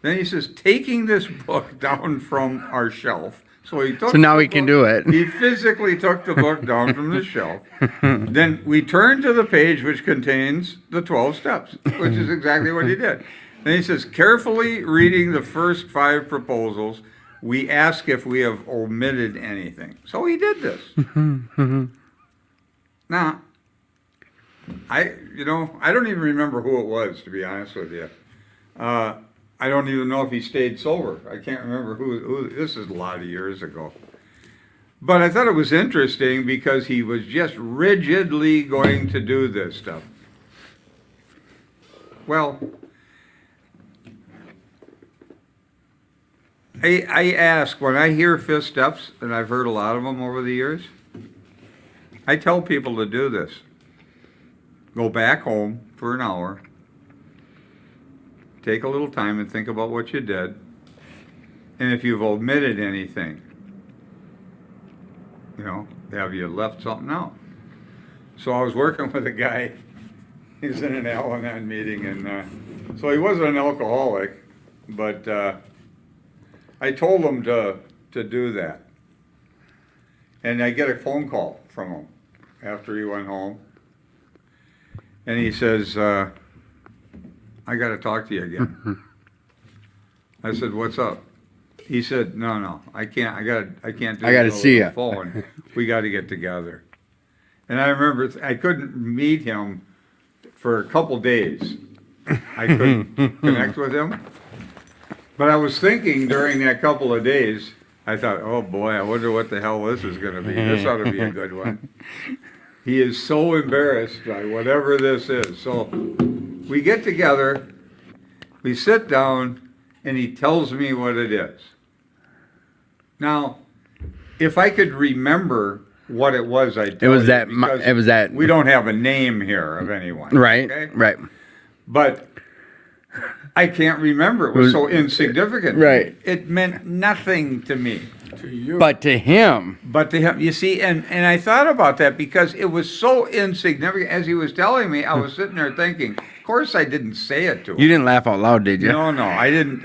B: Then he says, taking this book down from our shelf. So
A: now he can do it.
B: He physically took the book down from the shelf. Then we turned to the page which contains the 12 steps, which is exactly what he did. Then he says, carefully reading the first 5 proposals, we ask if we have omitted anything. So he did this. Now, I don't even remember who it was, to be honest with you. I don't even know if he stayed sober. I can't remember who. This is a lot of years ago. But I thought it was interesting because he was just rigidly going to do this stuff. Well, I ask, when I hear 5th steps, and I've heard a lot of them over the years, I tell people to do this. Go back home for an hour, take a little time and think about what you did, and if you've omitted anything, have you left something out? So I was working with a guy, he was in an Al-Anon meeting, and so he wasn't an alcoholic, but I told him to do that. And I get a phone call from him after he went home. And he says, I got to talk to you again. I said, what's up? He said, no, I can't do it
A: I gotta see
B: over the phone. We got to get together. And I remember I couldn't meet him for a couple days. I couldn't connect with him. But I was thinking during that couple of days, I thought, oh boy, I wonder what the hell this is going to be. This ought to be a good one. He is so embarrassed by whatever this is. So we get together, we sit down, and he tells me what it is. Now, if I could remember what it was, I'd tell you, because we don't have a name here of anyone.
A: Right,
B: okay?
A: right.
B: But I can't remember. It was so insignificant.
A: Right.
B: It meant nothing to me.
C: To you.
A: But to him,
B: You see, and I thought about that because it was so insignificant. As he was telling me, I was sitting there thinking, of course I didn't say it to him.
A: you didn't laugh out loud, did you?
B: No, I didn't.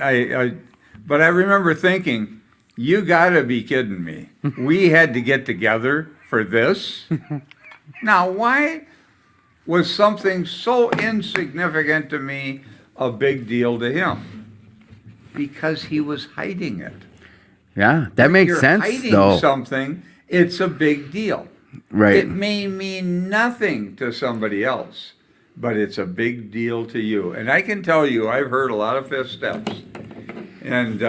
B: But I remember thinking, you gotta be kidding me. We had to get together for this? Now, why was something so insignificant to me a big deal to him? Because he was hiding it.
A: Yeah, that makes
B: You're
A: sense,
B: hiding
A: though.
B: something, it's a big deal.
A: Right.
B: It may mean nothing to somebody else, but it's a big deal to you. And I can tell you, I've heard a lot of 5th steps. And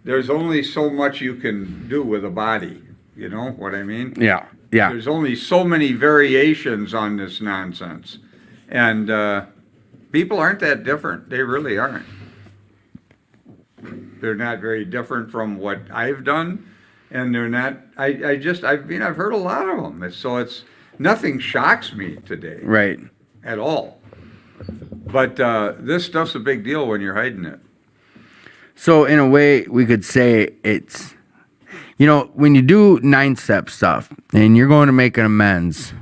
B: there's only so much you can do with a body. You know what I mean?
A: Yeah.
B: There's only so many variations on this nonsense. And people aren't that different. They really aren't. They're not very different from what I've done. And they're not, I've heard a lot of them. So nothing shocks me today.
A: Right.
B: At all. But this stuff's a big deal when you're hiding it.
A: So in a way, we could say it's, you know, when you do 9-step stuff and you're going to make an amends,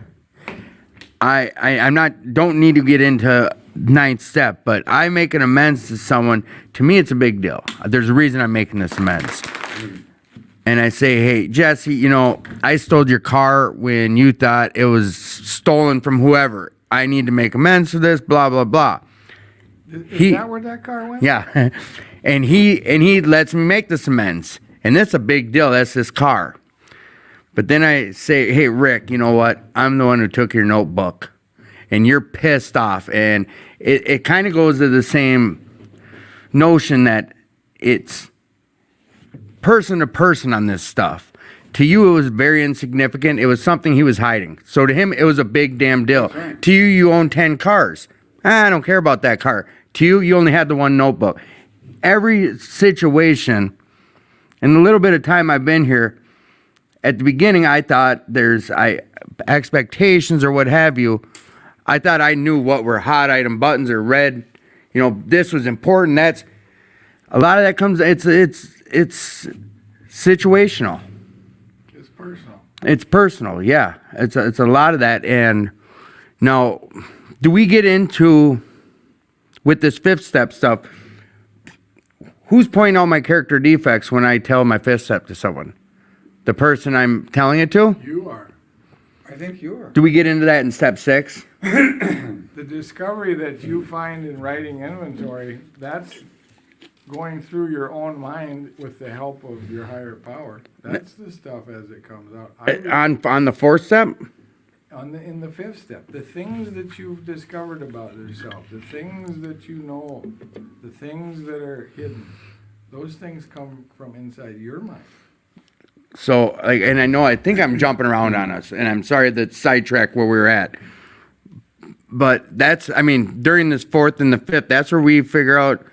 A: I'm not, don't need to get into 9th step, but I make an amends to someone. To me, it's a big deal. There's a reason I'm making this amends. And I say, hey, Jesse, you know, I stole your car when you thought it was stolen from whoever. I need to make amends for this, blah, blah, blah.
C: Is that where that car went?
A: Yeah. And he lets me make this amends. And that's a big deal. That's this car. But then I say, hey, Rick, you know what? I'm the one who took your notebook. And you're pissed off. And it kind of goes to the same notion that it's person to person on this stuff. To you, it was very insignificant. It was something he was hiding. So to him, it was a big damn deal.
B: Right.
A: To you, you own 10 cars. I don't care about that car. To you, you only had the one notebook. Every situation, in the little bit of time I've been here, at the beginning, I thought there's expectations or what have you. I thought I knew what were hot item buttons or red. You know, this was important. That's a lot of that comes. It's situational.
C: It's personal.
A: It's personal. Yeah, it's a lot of that. And now, do we get into with this 5th step stuff? Who's pointing out my character defects when I tell my 5th step to someone? The person I'm telling it to?
C: You are.
B: I think you are.
A: Do we get into that in step 6?
C: The discovery that you find in writing inventory, that's going through your own mind with the help of your higher power. That's the stuff as it comes out.
A: On the 4th step?
C: In the 5th step, the things that you've discovered about yourself, the things that you know, the things that are hidden, those things come from inside your mind.
A: So, like, and I think I'm jumping around on us, and I'm sorry that sidetrack where we were at. But that's, I mean, during this 4th and the 5th, that's where we figure out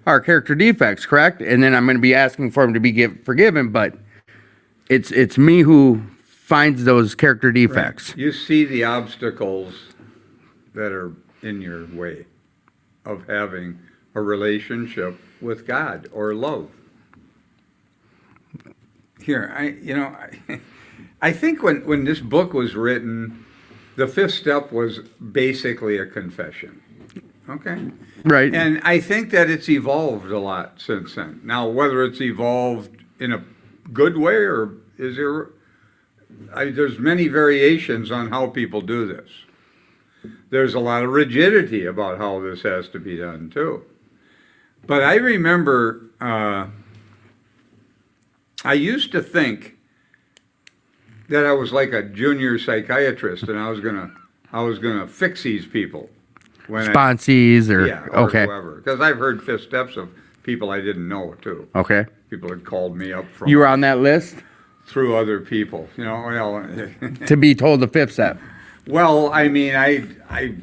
A: our character defects, correct? And then I'm going to be asking for him to be forgiven, but it's me who finds those character defects.
B: You see the obstacles that are in your way of having a relationship with God or love. Here, I think when this book was written, the 5th step was basically a confession. Okay?
A: Right.
B: And I think that it's evolved a lot since then. Now, whether it's evolved in a good way or there's many variations on how people do this. There's a lot of rigidity about how this has to be done too. But I remember I used to think that I was like a junior psychiatrist and I was gonna fix these people.
A: Sponsees or okay.
B: Whoever. Because I've heard 5th steps of people I didn't know too.
A: Okay.
B: People had called me up from
A: You were on that list
B: through other people, you know. Well,
A: to be told the 5th step.
B: well, I mean, I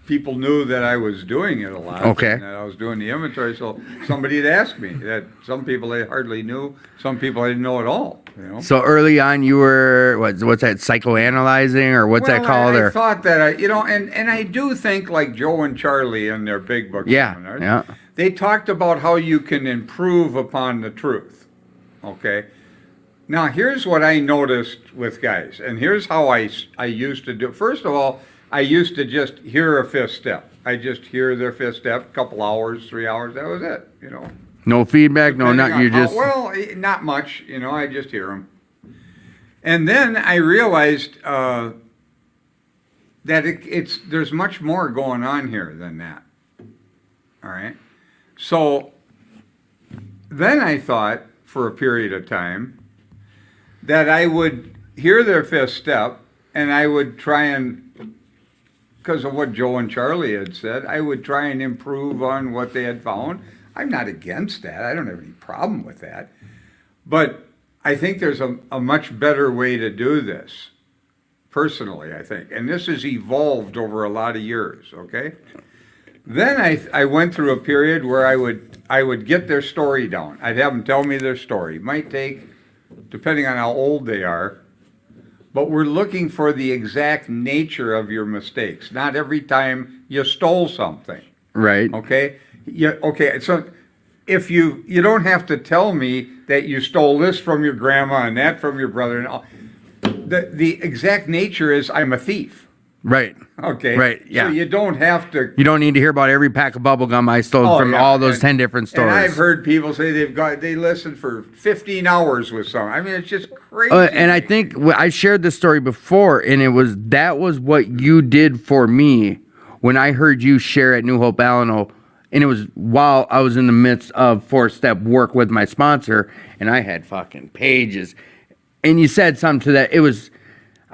B: people knew that I was doing it a lot.
A: Okay.
B: And that I was doing the inventory, so somebody had asked me. That some people I hardly knew, some people I didn't know at all. You know.
A: So early on, you were what's that, psychoanalyzing or what's that called?
B: I thought that and I do think like Joe and Charlie in their Big Book seminars.
A: Yeah.
B: They talked about how you can improve upon the truth. Okay. Now here's what I noticed with guys, and here's how I used to do. First of all, I used to just hear a 5th step. I just hear their 5th step, couple hours, 3 hours. That was it. You know.
A: No feedback, no nothing. You just
B: not much. You know, I just hear them. And then I realized that there's much more going on here than that. All right. So then I thought for a period of time that I would hear their 5th step and I would try and, because of what Joe and Charlie had said, I would try and improve on what they had found. I'm not against that. I don't have any problem with that. But I think there's a much better way to do this, personally, I think. And this has evolved over a lot of years, okay? Then I went through a period where I would get their story down. I'd have them tell me their story. It might take, depending on how old they are, but we're looking for the exact nature of your mistakes. Not every time you stole something.
A: right.
B: Okay? Yeah, okay, so if you don't have to tell me that you stole this from your grandma and that from your brother and all. The exact nature is I'm a thief.
A: Right.
B: Okay.
A: Right, yeah.
B: So you don't have to.
A: You don't need to hear about every pack of bubble gum I stole
B: Oh,
A: from
B: yeah,
A: all those
B: and-
A: 10 different stores.
B: And I've heard people say they listen for 15 hours with someone. I mean, it's just crazy.
A: And I think I shared this story before, and that was what you did for me when I heard you share at New Hope Alano, and it was while I was in the midst of 4-step work with my sponsor, and I had fucking pages, and you said something to that. It was,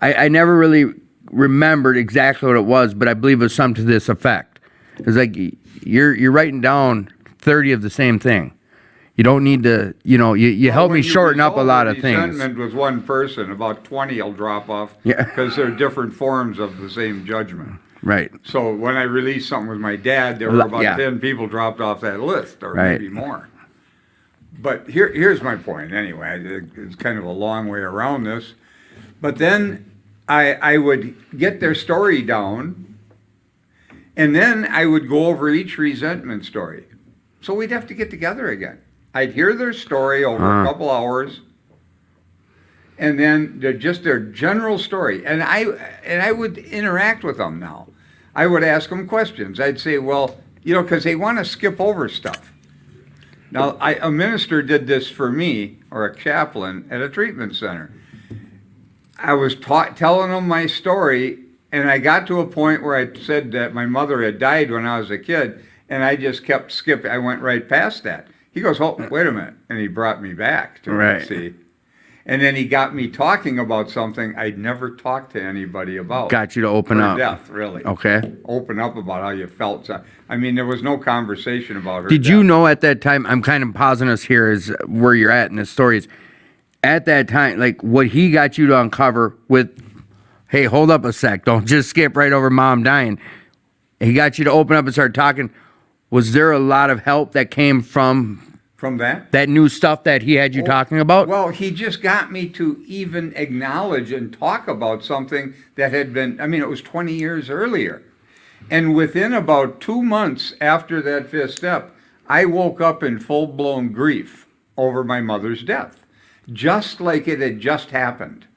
A: I never really remembered exactly what it was, but I believe it was something to this effect. It was like you're writing down 30 of the same thing. You don't need to, you help
B: When
A: me
B: you
A: shorten up a
B: resolve
A: lot
B: a
A: of things.
B: resentment with one person, about 20 will drop off.
A: Yeah.
B: Because they're different forms of the same judgment.
A: Right.
B: So when I released something with my dad, there were about
A: Yeah.
B: 10 people dropped off that list, or
A: Right.
B: maybe more. But here's my point anyway. It's kind of a long way around this. But then I would get their story down, and then I would go over each resentment story. So we'd have to get together again. I'd hear their story over a couple hours, and then just their general story. And I would interact with them now. I would ask them questions. I'd say, well, because they want to skip over stuff. Now, a minister did this for me, or a chaplain at a treatment center. I was telling them my story, and I got to a point where I said that my mother had died when I was a kid, and I just kept skipping. I went right past that. He goes, "Oh, wait a minute," and he brought me back to
A: Right.
B: it, see. And then he got me talking about something I'd never talked to anybody about.
A: Got you to open
B: Her
A: up.
B: death, really.
A: Okay.
B: Open up about how you felt. I mean, there was no conversation about her
A: Did
B: death.
A: you know at that time, I'm kind of pausing us here is where you're at in the stories. At that time, like what he got you to uncover with, hey, hold up a sec. Don't just skip right over mom dying. He got you to open up and start talking. Was there a lot of help that came from
B: From that?
A: that new stuff that he had you talking about?
B: Well, he just got me to even acknowledge and talk about something that had been, it was 20 years earlier. And within about 2 months after that fifth step, I woke up in full-blown grief over my mother's death, just like it had just happened.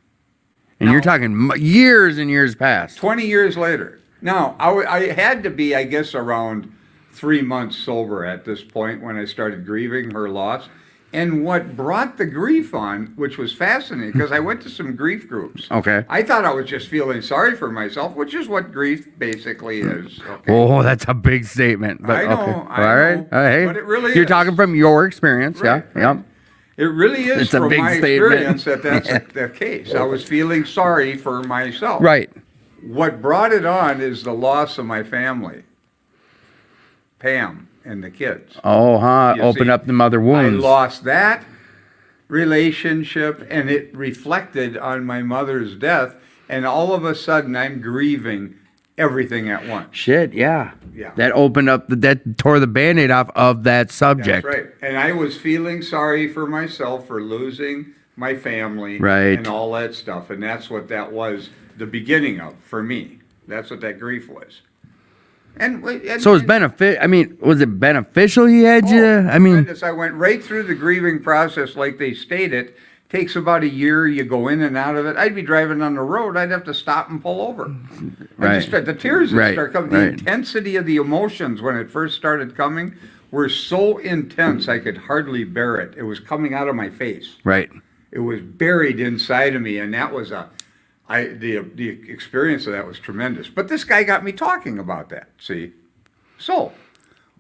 A: And you're talking years and years past.
B: 20 years later. Now, I had to be, I guess, around 3 months sober at this point when I started grieving her loss. And what brought the grief on, which was fascinating, because I went to some grief groups.
A: Okay.
B: I thought I was just feeling sorry for myself, which is what grief basically is. Okay.
A: Oh, that's a big statement. But
B: I know,
A: okay.
B: I
A: All right.
B: know,
A: Hey,
B: but it really
A: you're
B: is.
A: talking from your experience.
B: Right,
A: Yeah.
B: right.
A: Yep.
B: It really is
A: It's a
B: from
A: big
B: my
A: statement.
B: experience that's the case. I was feeling sorry for myself.
A: Right.
B: What brought it on is the loss of my family, Pam and the kids.
A: Oh, huh.
B: You
A: Open
B: see,
A: up the mother wounds.
B: I lost that relationship, and it reflected on my mother's death, and all of a sudden I'm grieving everything at once.
A: Shit, yeah.
B: Yeah.
A: That opened up, that tore the Band-Aid off of that subject.
B: That's right. And I was feeling sorry for myself for losing my family
A: Right.
B: and all that stuff, and that's what that was the beginning of for me. That's what that grief was. And
A: So it's was it beneficial he had you?
B: Tremendous. I went right through the grieving process like they stated. Takes about a year. You go in and out of it. I'd be driving on the road. I'd have to stop and pull over.
A: Right.
B: The tears would
A: Right,
B: start coming.
A: right.
B: The intensity of the emotions when it first started coming were so intense I could hardly bear it. It was coming out of my face.
A: right.
B: It was buried inside of me, and that was the experience of that was tremendous. But this guy got me talking about that. See, so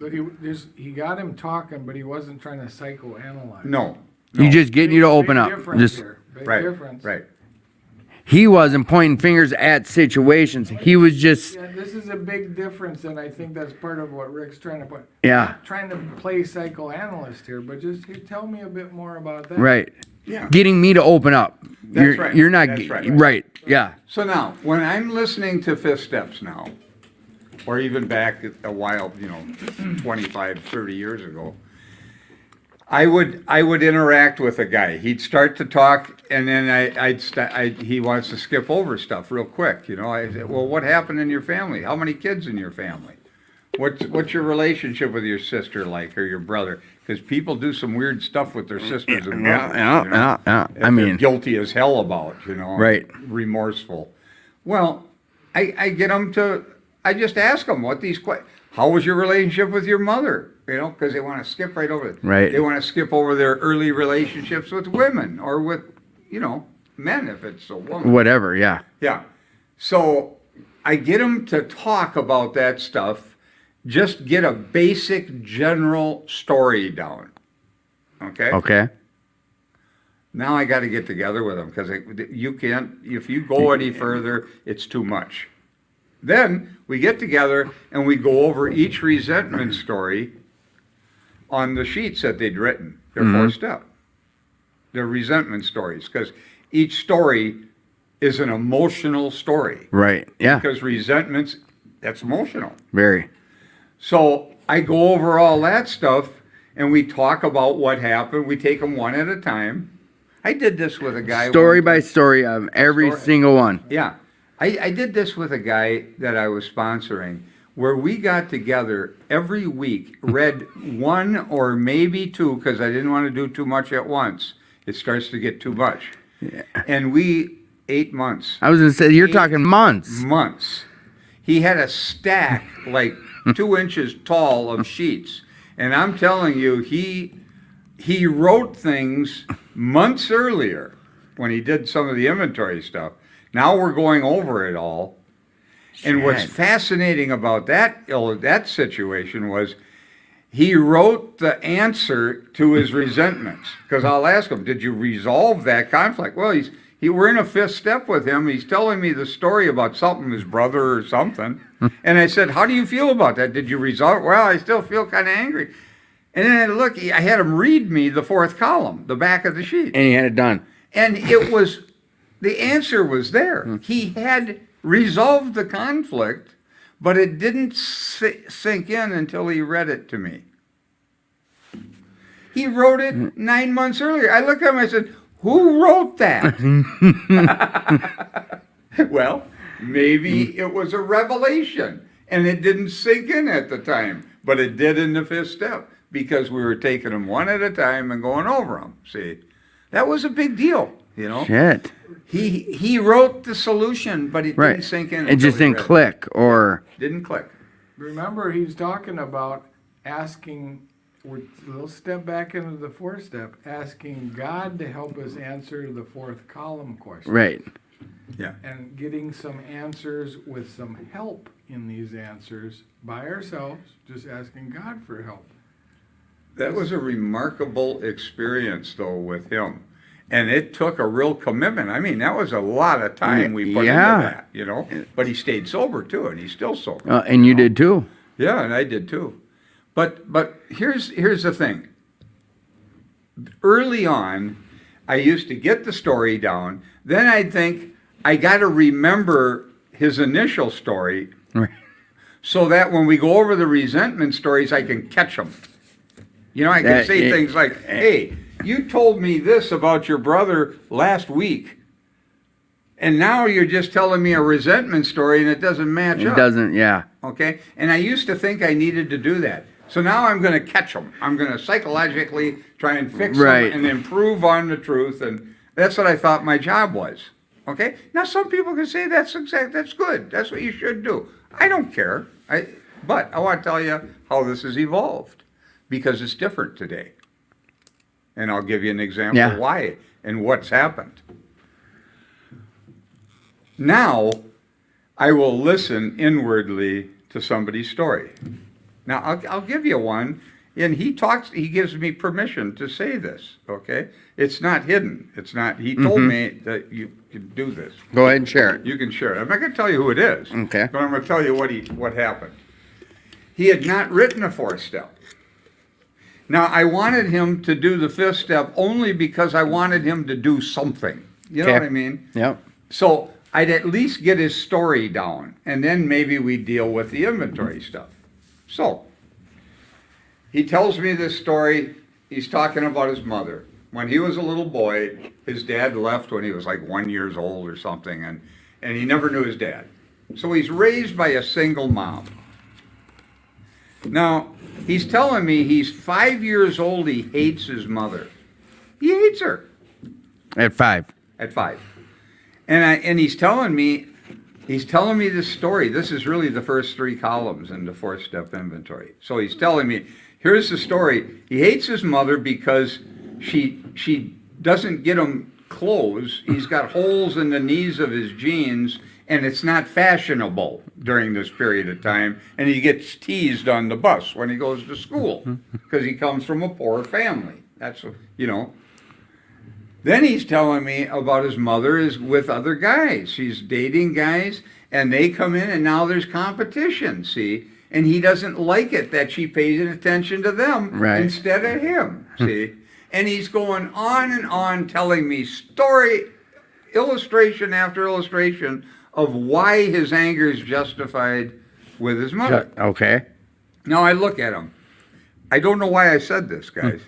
C: But he got him talking, but he wasn't trying to psychoanalyze.
B: no,
A: He just getting you to open
C: Big
A: up.
C: difference
A: Just
C: here. Big
B: right,
C: difference.
B: right.
A: he wasn't pointing fingers at situations. He was just
C: Yeah, this is a big difference, and I think that's part of what Rick's trying to put.
A: yeah,
C: Not trying to play psychoanalyst here, but just tell me a bit more about that.
A: right.
B: Yeah.
A: Getting me to open up.
B: That's right.
A: You're not
B: That's right.
A: right. Yeah.
B: So now, when I'm listening to Fifth Steps now, or even back a while, 25, 30 years ago, I would interact with a guy. He'd start to talk, and then he wants to skip over stuff real quick. I said, well, what happened in your family? How many kids in your family? What's your relationship with your sister like, or your brother? Because people do some weird stuff with their sisters and brothers.
A: Yeah,
B: you know,
A: yeah.
B: that
A: I
B: they're
A: mean,
B: guilty as hell about, you know.
A: Right.
B: Remorseful. Well, I get them to. I just ask them what these. How was your relationship with your mother? You know, because they want to skip right over it.
A: Right.
B: They want to skip over their early relationships with women or with, you know, men if it's a woman.
A: whatever, yeah.
B: Yeah. So I get them to talk about that stuff. Just get a basic general story down. Okay?
A: Okay.
B: Now I got to get together with them because you can't, if you go any further, it's too much. Then we get together and we go over each resentment story on the sheets that they'd written. They're four-step. They're resentment stories because each story is an emotional story.
A: Right. Yeah.
B: Because resentments, that's emotional.
A: Very.
B: So I go over all that stuff and we talk about what happened. We take them one at a time. I did this with a guy.
A: Story by story of every
B: Story.
A: single one.
B: Yeah. I did this with a guy that I was sponsoring where we got together every week, read one or maybe two, because I didn't want to do too much at once. It starts to get too much.
A: Yeah.
B: And we, 8 months.
A: I was gonna say you're talking months.
B: Months. He had a stack like 2 inches tall of sheets. And I'm telling you, he wrote things months earlier when he did some of the inventory stuff. Now we're going over it all. And what's
A: Shit.
B: fascinating about that situation was he wrote the answer to his resentments. Because I'll ask him, did you resolve that conflict? Well, we're in a fifth step with him. He's telling me the story about something, his brother or something. And I said, how do you feel about that? Did you resolve it? Well, I still feel kind of angry. And then look, I had him read me the fourth column, the back of the sheet.
A: And he had it done.
B: And it was, the answer was there. He had resolved the conflict, but it didn't sink in until he read it to me. He wrote it 9 months earlier. I looked at him and I said, who wrote that? Well, maybe it was a revelation and it didn't sink in at the time, but it did in the fifth step because we were taking them one at a time and going over them. See, that was a big deal, you know?
A: Shit.
B: He wrote the solution, but it
A: Right.
B: didn't sink in.
A: It just
B: until he
A: didn't
B: read
A: click or
B: Didn't click.
C: Remember, he's talking about asking, let's step back into the fourth step, asking God to help us answer the fourth column question.
A: right.
B: Yeah.
C: And getting some answers with some help in these answers by ourselves, just asking God for help.
B: That was a remarkable experience, though, with him. And it took a real commitment. I mean, that was a lot of time we put
A: Yeah.
B: into that, you know? But he stayed sober, too, and he's still sober.
A: And you did too.
B: Yeah, and I did, too. But here's the thing. Early on, I used to get the story down. Then I'd think, I got to remember his initial story
A: Right.
B: so that when we go over the resentment stories, I can catch them. You know, I can
A: That-
B: say things like, hey, you told me this about your brother last week, and now you're just telling me a resentment story and it doesn't match
A: It
B: up.
A: doesn't. Yeah.
B: Okay? And I used to think I needed to do that. So now I'm going to catch them. I'm going to psychologically try and fix
A: Right.
B: them and improve on the truth, and that's what I thought my job was. Okay? Now some people can say that's good. That's what you should do. I don't care. But I want to tell you how this has evolved because it's different today. And I'll give you an example
A: Yeah.
B: why and what's happened. Now, I will listen inwardly to somebody's story. Now, I'll give you one, and he gives me permission to say this, okay? It's not hidden. It's not, he told me that you can do this.
A: Go ahead and share it.
B: You can share it. I'm not going to tell you who it is.
A: Okay.
B: But I'm going to tell you what happened. He had not written a fourth step. Now, I wanted him to do the fifth step only because I wanted him to do something. You know
A: Okay.
B: what I mean?
A: Yep.
B: So I'd at least get his story down, and then maybe we deal with the inventory stuff. So he tells me this story. He's talking about his mother. When he was a little boy, his dad left when he was like 1 year old or something, and he never knew his dad. So he's raised by a single mom. Now, he's telling me he's 5 years old, he hates his mother. He hates her
A: At 5.
B: at 5. And he's telling me this story. This is really the first 3 columns in the 4-step inventory. So he's telling me, here's the story. He hates his mother because she doesn't get him clothes. He's got holes in the knees of his jeans, and it's not fashionable during this period of time. And he gets teased on the bus when he goes to school because he comes from a poor family. That's, you know. Then he's telling me about his mother is with other guys. She's dating guys, and they come in, and now there's competition, see? And he doesn't like it that she pays attention to them
A: Right.
B: instead of him, see? And he's going on and on telling me story, illustration after illustration of why his anger is justified with his mother.
A: Okay.
B: Now I look at him. I don't know why I said this, guys.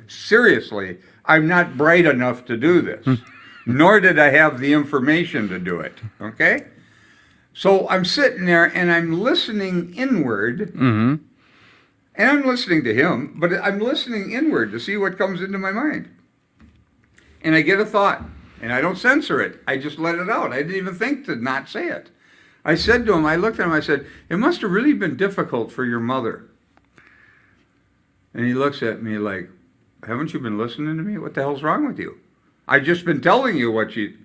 B: Seriously, I'm not bright enough to do this, nor did I have the information to do it, okay? So I'm sitting there and I'm listening inward, and I'm listening to him, but I'm listening inward to see what comes into my mind. And I get a thought, and I don't censor it. I just let it out. I didn't even think to not say it. I said to him, I looked at him, I said, it must have really been difficult for your mother. And he looks at me like, haven't you been listening to me? What the hell's wrong with you? I've just been telling you what you...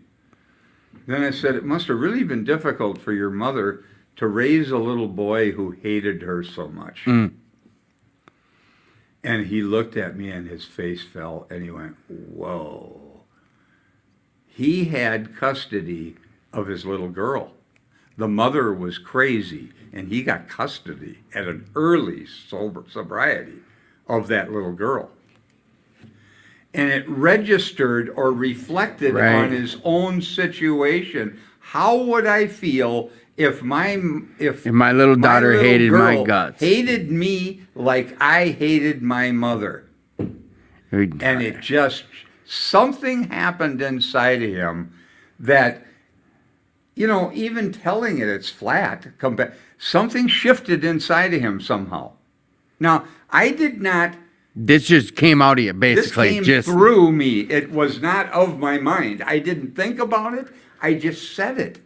B: Then I said, it must have really been difficult for your mother to raise a little boy who hated her so much. And he looked at me and his face fell and he went, whoa. He had custody of his little girl. The mother was crazy and he got custody at an early sobriety of that little girl. And it registered or reflected
A: Right.
B: on his own situation. How would I feel if my
A: little daughter
B: little
A: hated my
B: girl
A: guts?
B: hated me like I hated my mother? And it just, something happened inside of him that, you know, even telling it, it's flat. Something shifted inside of him somehow. Now, I did not.
A: This just came out of you,
B: This
A: basically.
B: came through me. It was not of my mind. I didn't think about it. I just said it.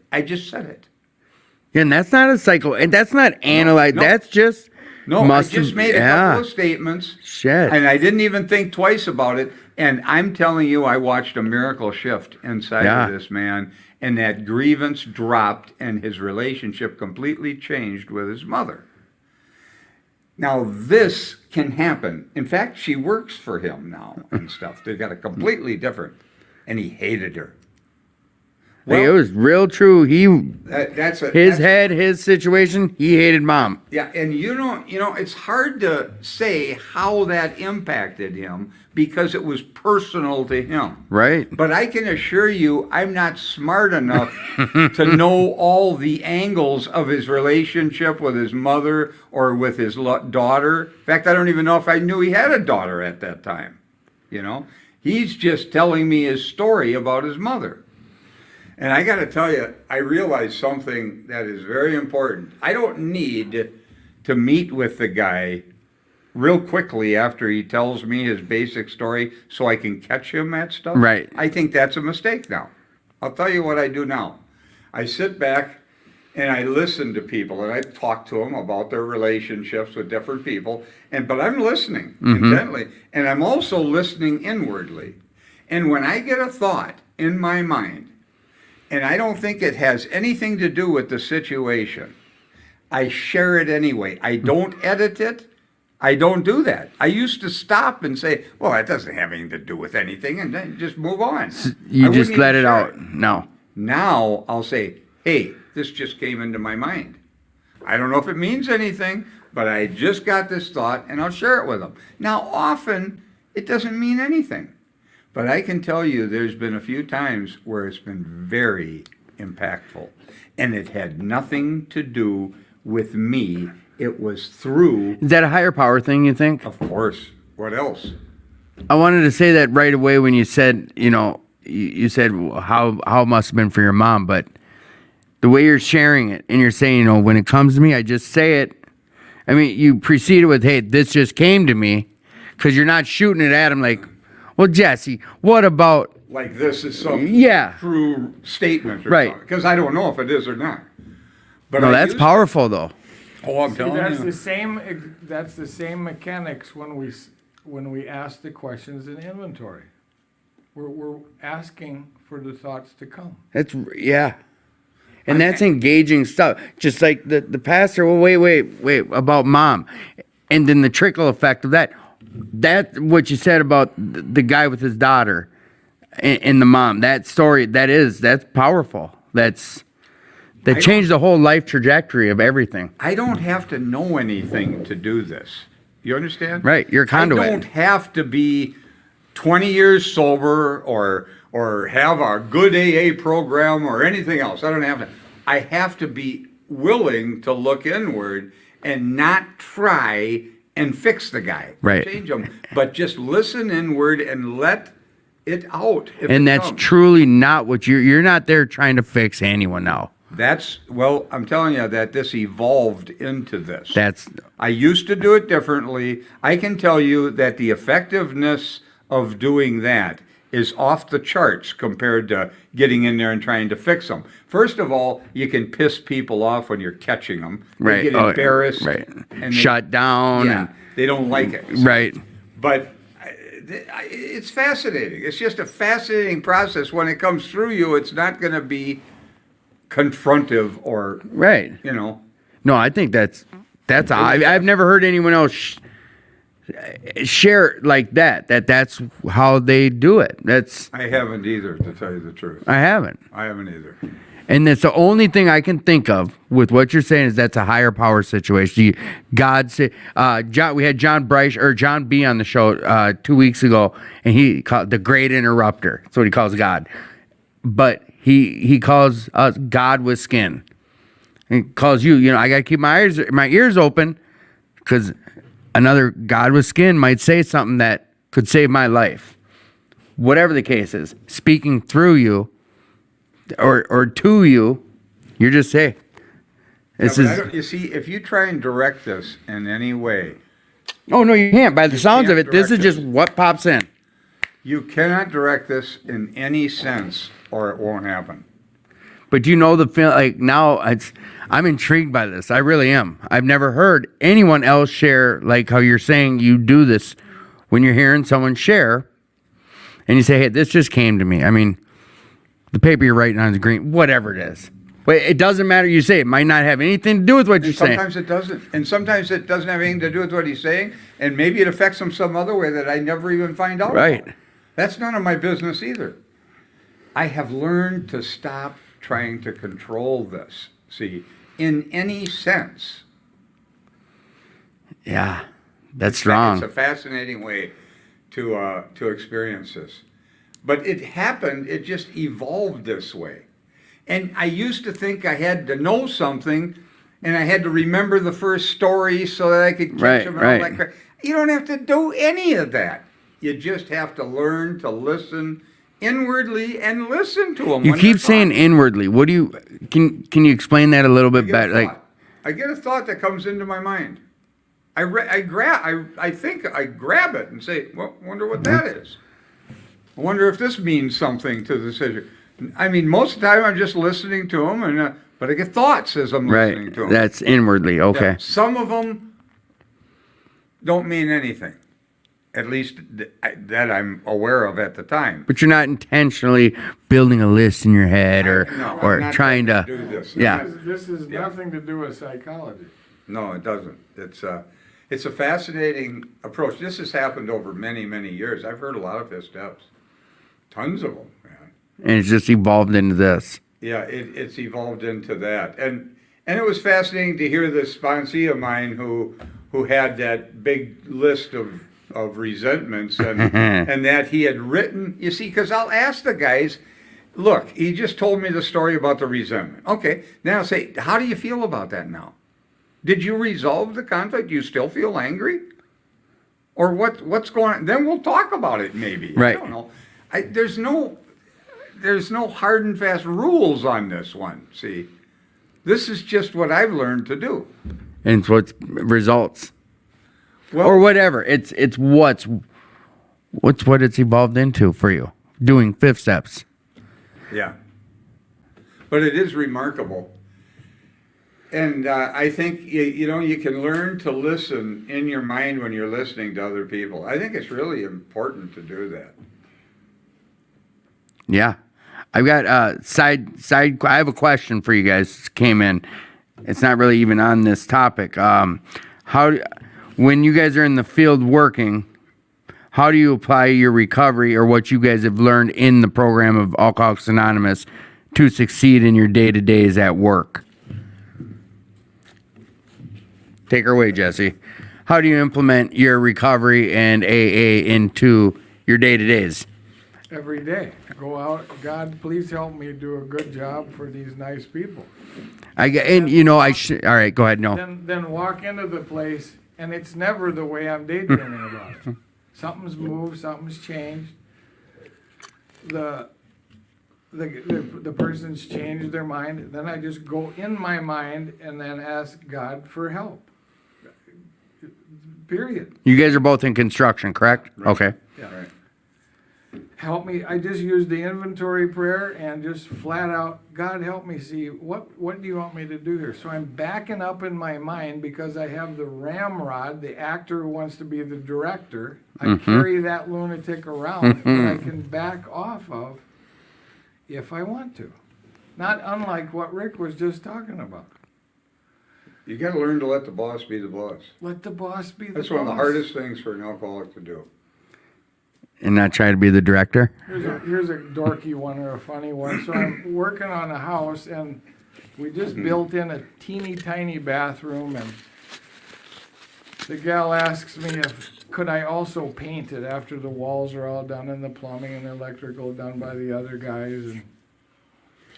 A: And that's not a cycle, and that's not analyze.
B: no.
A: That's just
B: No,
A: must
B: I just
A: have-
B: made a
A: yeah.
B: couple of statements.
A: Shit.
B: And I didn't even think twice about it. And I'm telling you, I watched a miracle shift inside
A: Yeah.
B: of this man. And that grievance dropped and his relationship completely changed with his mother. Now, this can happen. In fact, she works for him now and stuff. They've got a completely different. And he hated her.
A: Hey, it was real true.
B: That's
A: His head, his situation. He hated mom.
B: Yeah, and you know, it's hard to say how that impacted him because it was personal to him.
A: Right.
B: But I can assure you, I'm not smart enough to know all the angles of his relationship with his mother or with his daughter. In fact, I don't even know if I knew he had a daughter at that time. You know, he's just telling me his story about his mother. And I got to tell you, I realized something that is very important. I don't need to meet with the guy real quickly after he tells me his basic story so I can catch him at stuff.
A: Right.
B: I think that's a mistake now. I'll tell you what I do now. I sit back and I listen to people and I talk to them about their relationships with different people. But I'm listening intently, and I'm also listening inwardly. And when I get a thought in my mind, and I don't think it has anything to do with the situation, I share it anyway. I don't edit it. I don't do that. I used to stop and say, well, that doesn't have anything to do with anything, and then just move on.
A: You
B: I
A: just
B: wouldn't
A: let
B: even
A: it
B: share
A: out. No.
B: Now I'll say, hey, this just came into my mind. I don't know if it means anything, but I just got this thought, and I'll share it with them. Now, often, it doesn't mean anything. But I can tell you there's been a few times where it's been very impactful. And it had nothing to do with me. It was through,
A: Is that a higher power thing, you think?
B: of course, what else?
A: I wanted to say that right away when you said, you said how it must have been for your mom, but the way you're sharing it and you're saying, when it comes to me, I just say it. I mean, you preceded with, hey, this just came to me, because you're not shooting it at him like, well, Jesse, what about,
B: Like this is some
A: Yeah.
B: true statement or
A: Right.
B: something. Because I don't know if it is or not. But
A: no,
B: I
A: that's
B: used-
A: powerful, though.
B: Oh, I'm
C: See,
B: telling
C: that's
B: you.
C: the same, that's the same mechanics when we ask the questions in inventory. We're asking for the thoughts to come.
A: That's, yeah. And that's engaging stuff. Just like the pastor, well, wait, about mom. And then the trickle effect of that. That, what you said about the guy with his daughter and the mom, that story, that's powerful. That changed the whole life trajectory of everything.
B: I don't have to know anything to do this. You understand?
A: Right, you're a conduit.
B: I don't have to be 20 years sober or have a good AA program or anything else. I don't have to. I have to be willing to look inward and not try and fix the guy.
A: Right.
B: Change him, but just listen inward and let it out. if
A: And
B: it
A: that's
B: comes.
A: truly not what you're not there trying to fix anyone now.
B: Well, I'm telling you that this evolved into this.
A: That's,
B: I used to do it differently. I can tell you that the effectiveness of doing that is off the charts compared to getting in there and trying to fix them. First of all, you can piss people off when you're catching them. They
A: right.
B: get
A: Oh,
B: embarrassed.
A: right.
B: And they,
A: Shut down.
B: Yeah, they don't like it.
A: Right.
B: But it's fascinating. It's just a fascinating process. When it comes through you, it's not going to be confrontive or,
A: Right.
B: you know.
A: No, I think I've never heard anyone else share like that. That's how they do it.
B: I haven't either, to tell you the truth.
A: I haven't.
B: I haven't either.
A: And that's the only thing I can think of with what you're saying is that's a higher power situation. God said, we had John B on the show 2 weeks ago, and he called the Great Interrupter. That's what he calls God. But he calls us God with skin. He calls you. I got to keep my ears open, because another God with skin might say something that could save my life. Whatever the case is, speaking through you. Or to you, you're just saying, this
B: Yeah, but
A: is.
B: you see, if you try and direct this in any way,
A: Oh no, you can't. By the sounds of
B: can't
A: it, this is
B: direct
A: just
B: it.
A: what pops in.
B: you cannot direct this in any sense or it won't happen.
A: But you know the feel like now. I'm intrigued by this. I really am. I've never heard anyone else share like how you're saying you do this when you're hearing someone share, and you say, "Hey, this just came to me." I mean, the paper you're writing on is green. Whatever it is. But it doesn't matter. You say it might not have anything to do with what you're
B: And
A: saying.
B: sometimes it doesn't. And sometimes it doesn't have anything to do with what he's saying. And maybe it affects him some other way that I never even find out.
A: Right.
B: about. That's none of my business either. I have learned to stop trying to control this. See, in any sense.
A: Yeah, that's strong.
B: It's a fascinating way to experience this. But it happened, it just evolved this way. And I used to think I had to know something, and I had to remember the first story so that I could catch
A: Right,
B: them and all
A: right.
B: that crap. You don't have to do any of that. You just have to learn to listen inwardly and listen to them.
A: You keep saying inwardly. What do you can you explain that a little bit better? Like,
B: I get a thought that comes into my mind. I think I grab it and say, well, wonder what that is. I wonder if this means something to the decision. I mean, most of the time I'm just listening to them, but I get thoughts as I'm listening
A: right.
B: to them.
A: That's inwardly. Okay.
B: Some of them don't mean anything, at least that I'm aware of at the time.
A: But you're not intentionally building a list in your head
B: No, I'm
A: or
B: not
A: trying to
B: do this.
A: Yeah.
C: This is nothing to do with psychology.
B: No, it doesn't. It's a fascinating approach. This has happened over many, many years. I've heard a lot of his steps. Tons of them, man.
A: And it's just evolved into this.
B: Yeah, it's evolved into that. And it was fascinating to hear this sponsee of mine who had that big list of resentments and that he had written, you see, because I'll ask the guys, look, he just told me the story about the resentment. Okay, now I'll say, how do you feel about that now? Did you resolve the conflict? Do you still feel angry? Or what's going on? Then we'll talk about it maybe.
A: Right.
B: I don't know. There's no hard and fast rules on this one, see. This is just what I've learned to do.
A: and it's what's results
B: Well,
A: or whatever. It's what it's evolved into for you. Doing 5 steps.
B: yeah. But it is remarkable. And I think, you can learn to listen in your mind when you're listening to other people. I think it's really important to do that.
A: Yeah. I've got side I have a question for you guys. Came in. It's not really even on this topic. When you guys are in the field working, how do you apply your recovery or what you guys have learned in the program of Alcoholics Anonymous to succeed in your day-to-days at work? Take her away, Jesse. How do you implement your recovery and AA into your day-to-days?
C: Every day, go out, God, please help me do a good job for these nice people.
A: All right, go ahead. No.
C: Then walk into the place, and it's never the way I'm daydreaming about it. Something's moved, something's changed. The person's changed their mind. Then I just go in my mind and then ask God for help. Period.
A: You guys are both in construction, correct? Okay.
C: Yeah.
B: Right.
C: Help me. I just use the inventory prayer and just flat out, God, help me see what do you want me to do here? So I'm backing up in my mind because I have the ramrod, the actor who wants to be the director. I carry that lunatic around that I can back off of if I want to. Not unlike what Rick was just talking about.
B: You got to learn to let the boss be the boss.
C: Let the boss be the
B: That's
C: boss.
B: one of the hardest things for an alcoholic to do.
A: And not try to be the director?
C: Here's a dorky one or a funny one. So I'm working on a house and we just built in a teeny tiny bathroom and the gal asks me if could I also paint it after the walls are all done and the plumbing and the electrical done by the other guys, and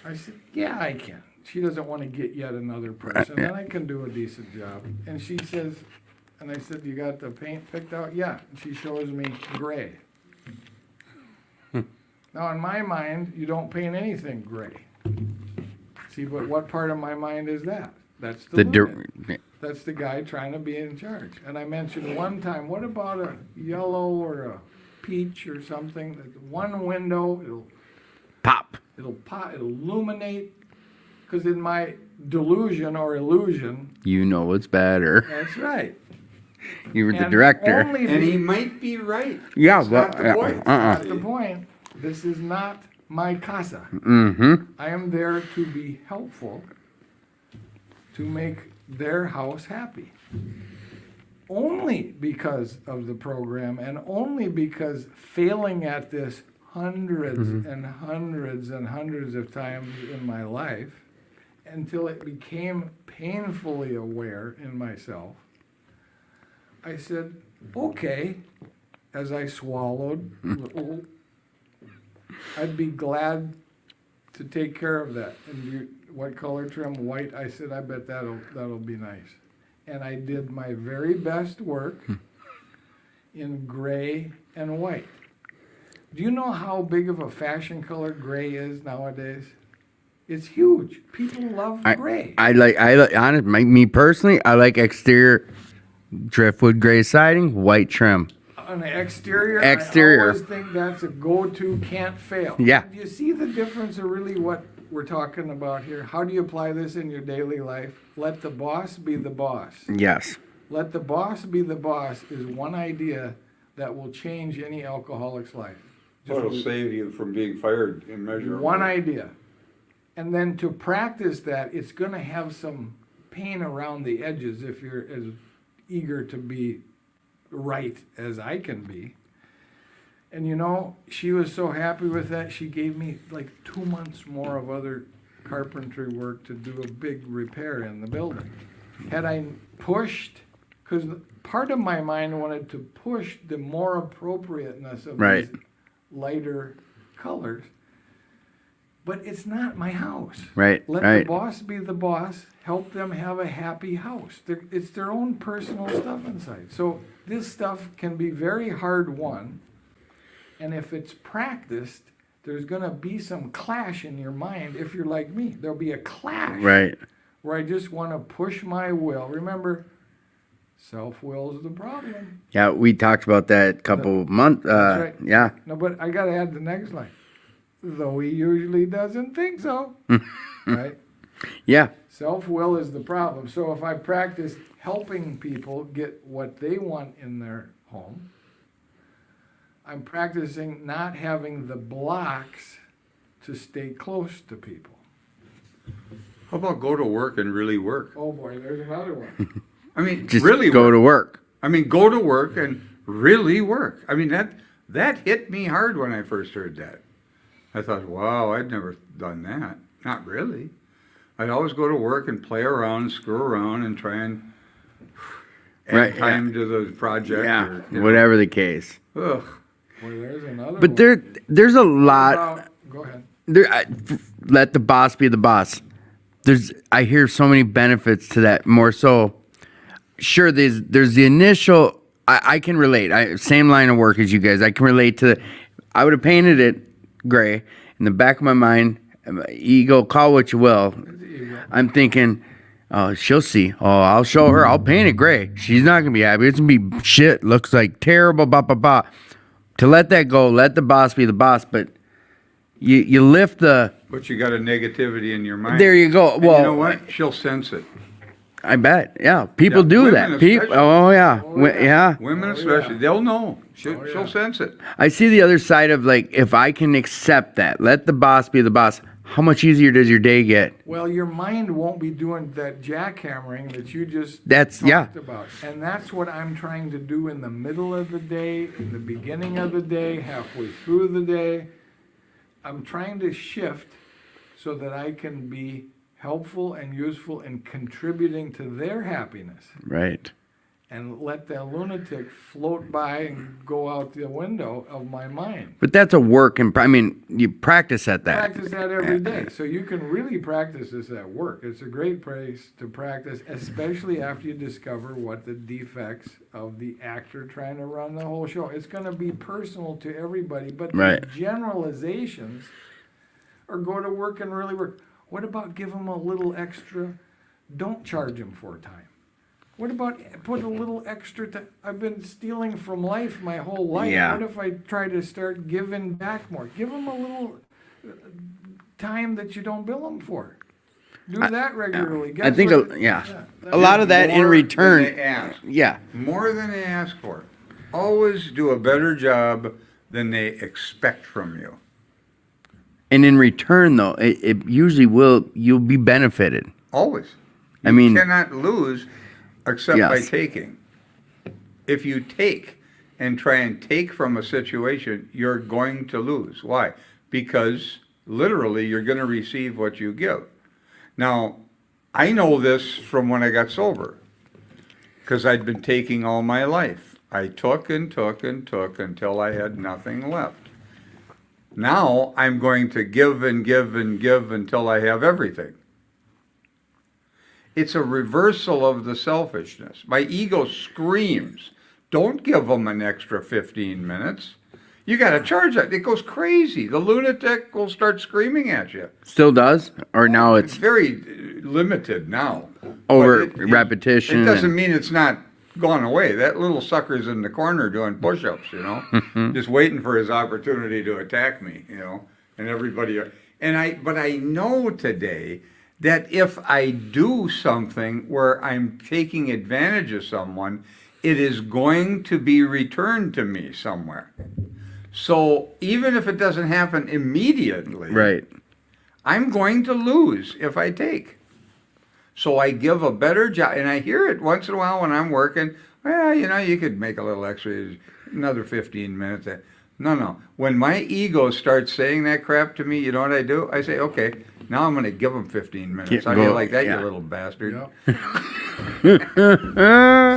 C: I said, yeah, I can. She doesn't want to get yet another person and I can do a decent job. And she says, and I said, you got the paint picked out? Yeah. And she shows me gray. Now, in my mind, you don't paint anything gray. See, but what part of my mind is that? That's the lunatic. That's the guy trying to be in charge. And I mentioned one time, what about a yellow or a peach or something? One window, it'll
A: Pop.
C: pop, it'll illuminate. Because in my delusion or illusion,
A: You know what's better.
C: that's right.
A: You were the
C: And
A: director.
C: only
B: And
C: the-
B: he might be right.
A: Yeah,
B: That's not the point.
C: That's the point. This is not my casa.
A: Mm-hmm.
C: I am there to be helpful, to make their house happy. Only because of the program and only because failing at this hundreds and hundreds and hundreds of times in my life until it became painfully aware in myself, I said, okay, as I swallowed, I'd be glad to take care of that. And what color trim? White. I said, I bet that'll be nice. And I did my very best work in gray and white. Do you know how big of a fashion color gray is nowadays? It's huge. People love gray.
A: I like me personally, I like exterior driftwood gray siding, white trim.
C: On the exterior,
A: Exterior.
C: I always think that's a go-to, can't fail.
A: Yeah.
C: Do you see the difference of really what we're talking about here? How do you apply this in your daily life? Let the boss be the boss.
A: Yes.
C: Let the boss be the boss is one idea that will change any alcoholic's life. Just
B: It'll save you from being fired immeasurably.
C: one idea. And then to practice that, it's going to have some pain around the edges if you're as eager to be right as I can be. And you know, she was so happy with that, she gave me like 2 months more of other carpentry work to do a big repair in the building. Had I pushed, because part of my mind wanted to push the more appropriateness of
A: Right.
C: these lighter colors, but it's not my house.
A: Right.
C: Let the
A: Right.
C: boss be the boss. Help them have a happy house. It's their own personal stuff inside. So this stuff can be very hard won. And if it's practiced, there's going to be some clash in your mind if you're like me. There'll be a clash
A: Right.
C: where I just want to push my will. Remember, self-will is the problem.
A: Yeah, we talked about that a couple months.
C: That's right.
A: Yeah.
C: No, but I got to add the next line. Though he usually doesn't think so. Right?
A: Yeah.
C: Self-will is the problem. So if I practice helping people get what they want in their home, I'm practicing not having the blocks to stay close to people.
B: How about go to work and really work?
C: Oh boy, there's another one.
B: I mean,
A: Just
B: really
A: go
B: work.
A: to work.
B: I mean, go to work and really work. I mean, that hit me hard when I first heard that. I thought, wow, I'd never done that. Not really. I'd always go to work and play around, screw around, and try and add
A: Right, yeah.
B: time to the project.
A: Yeah.
B: Or, you know.
A: Whatever the case.
B: Ugh.
C: Boy, there's another
A: But
C: one.
A: there's a lot.
C: Go ahead.
A: Let the boss be the boss. I hear so many benefits to that. More so, sure. There's the initial. I can relate. Same line of work as you guys. I can relate to. I would have painted it gray in the back of my mind. Ego, call what you will. I'm thinking, oh, she'll see. Oh, I'll show her. I'll paint it gray. She's not gonna be happy. It's gonna be shit. Looks like terrible. Ba ba ba. To let that go. Let the boss be the boss. But you lift the.
B: But you got a negativity in your mind.
A: There you go.
B: And
A: Well,
B: you know what? She'll sense it.
A: I bet. Yeah, people
B: Yeah,
A: do
B: women
A: that. People.
B: especially.
A: Oh yeah. Yeah.
B: Women
C: Oh,
B: especially,
C: yeah.
B: they'll know. She'll,
C: Oh, yeah.
B: she'll sense it.
A: I see the other side of like if I can accept that, let the boss be the boss. How much easier does your day get?
C: Well, your mind won't be doing that jackhammering that you just
A: That's yeah.
C: talked about. And that's what I'm trying to do in the middle of the day, in the beginning of the day, halfway through the day. I'm trying to shift so that I can be helpful and useful in contributing to their happiness,
A: Right.
C: and let the lunatic float by and go out the window of my mind.
A: But that's a work and I mean you practice at that.
C: Practice that every day. So you can really practice this at work. It's a great place to practice, especially after you discover what the defects of the actor trying to run the whole show. It's going to be personal to everybody, but the
A: Right.
C: generalizations are go to work and really work. What about give them a little extra? Don't charge them for time. What about put a little extra time? I've been stealing from life my whole life.
A: Yeah.
C: What if I try to start giving back more? Give them a little time that you don't bill them for. Do that regularly.
A: I
C: Guess
A: think
C: what?
A: a lot of that in
B: More
A: return.
B: than they ask.
A: Yeah.
B: More than they ask for. Always do a better job than they expect from you.
A: And in return though, it usually you'll be benefited.
B: Always.
A: I
B: You
A: mean-
B: cannot lose except by
A: Yes.
B: taking. If you take and try and take from a situation, you're going to lose. Why? Because literally you're going to receive what you give. Now, I know this from when I got sober, because I'd been taking all my life. I took and took and took until I had nothing left. Now I'm going to give and give and give until I have everything. It's a reversal of the selfishness. My ego screams, don't give them an extra 15 minutes. You got to charge that. It goes crazy. The lunatic will start screaming at you.
A: Still does? Or now
B: It's
A: it's
B: very limited now.
A: over
B: But
A: repetition.
B: It doesn't
A: and-
B: mean it's not gone away. That little sucker's in the corner doing push-ups, you know, just waiting for his opportunity to attack me, you know, and everybody. But I know today that if I do something where I'm taking advantage of someone, it is going to be returned to me somewhere. So even if it doesn't happen immediately,
A: Right.
B: I'm going to lose if I take. So I give a better job, and I hear it once in a while when I'm working. Well, you know, you could make a little extra, another 15 minutes. No. When my ego starts saying that crap to me, you know what I do? I say, okay, now I'm going to give them 15 minutes.
A: Yeah,
B: How do you
A: go-
B: like that,
A: yeah.
B: you little bastard?
C: Yeah.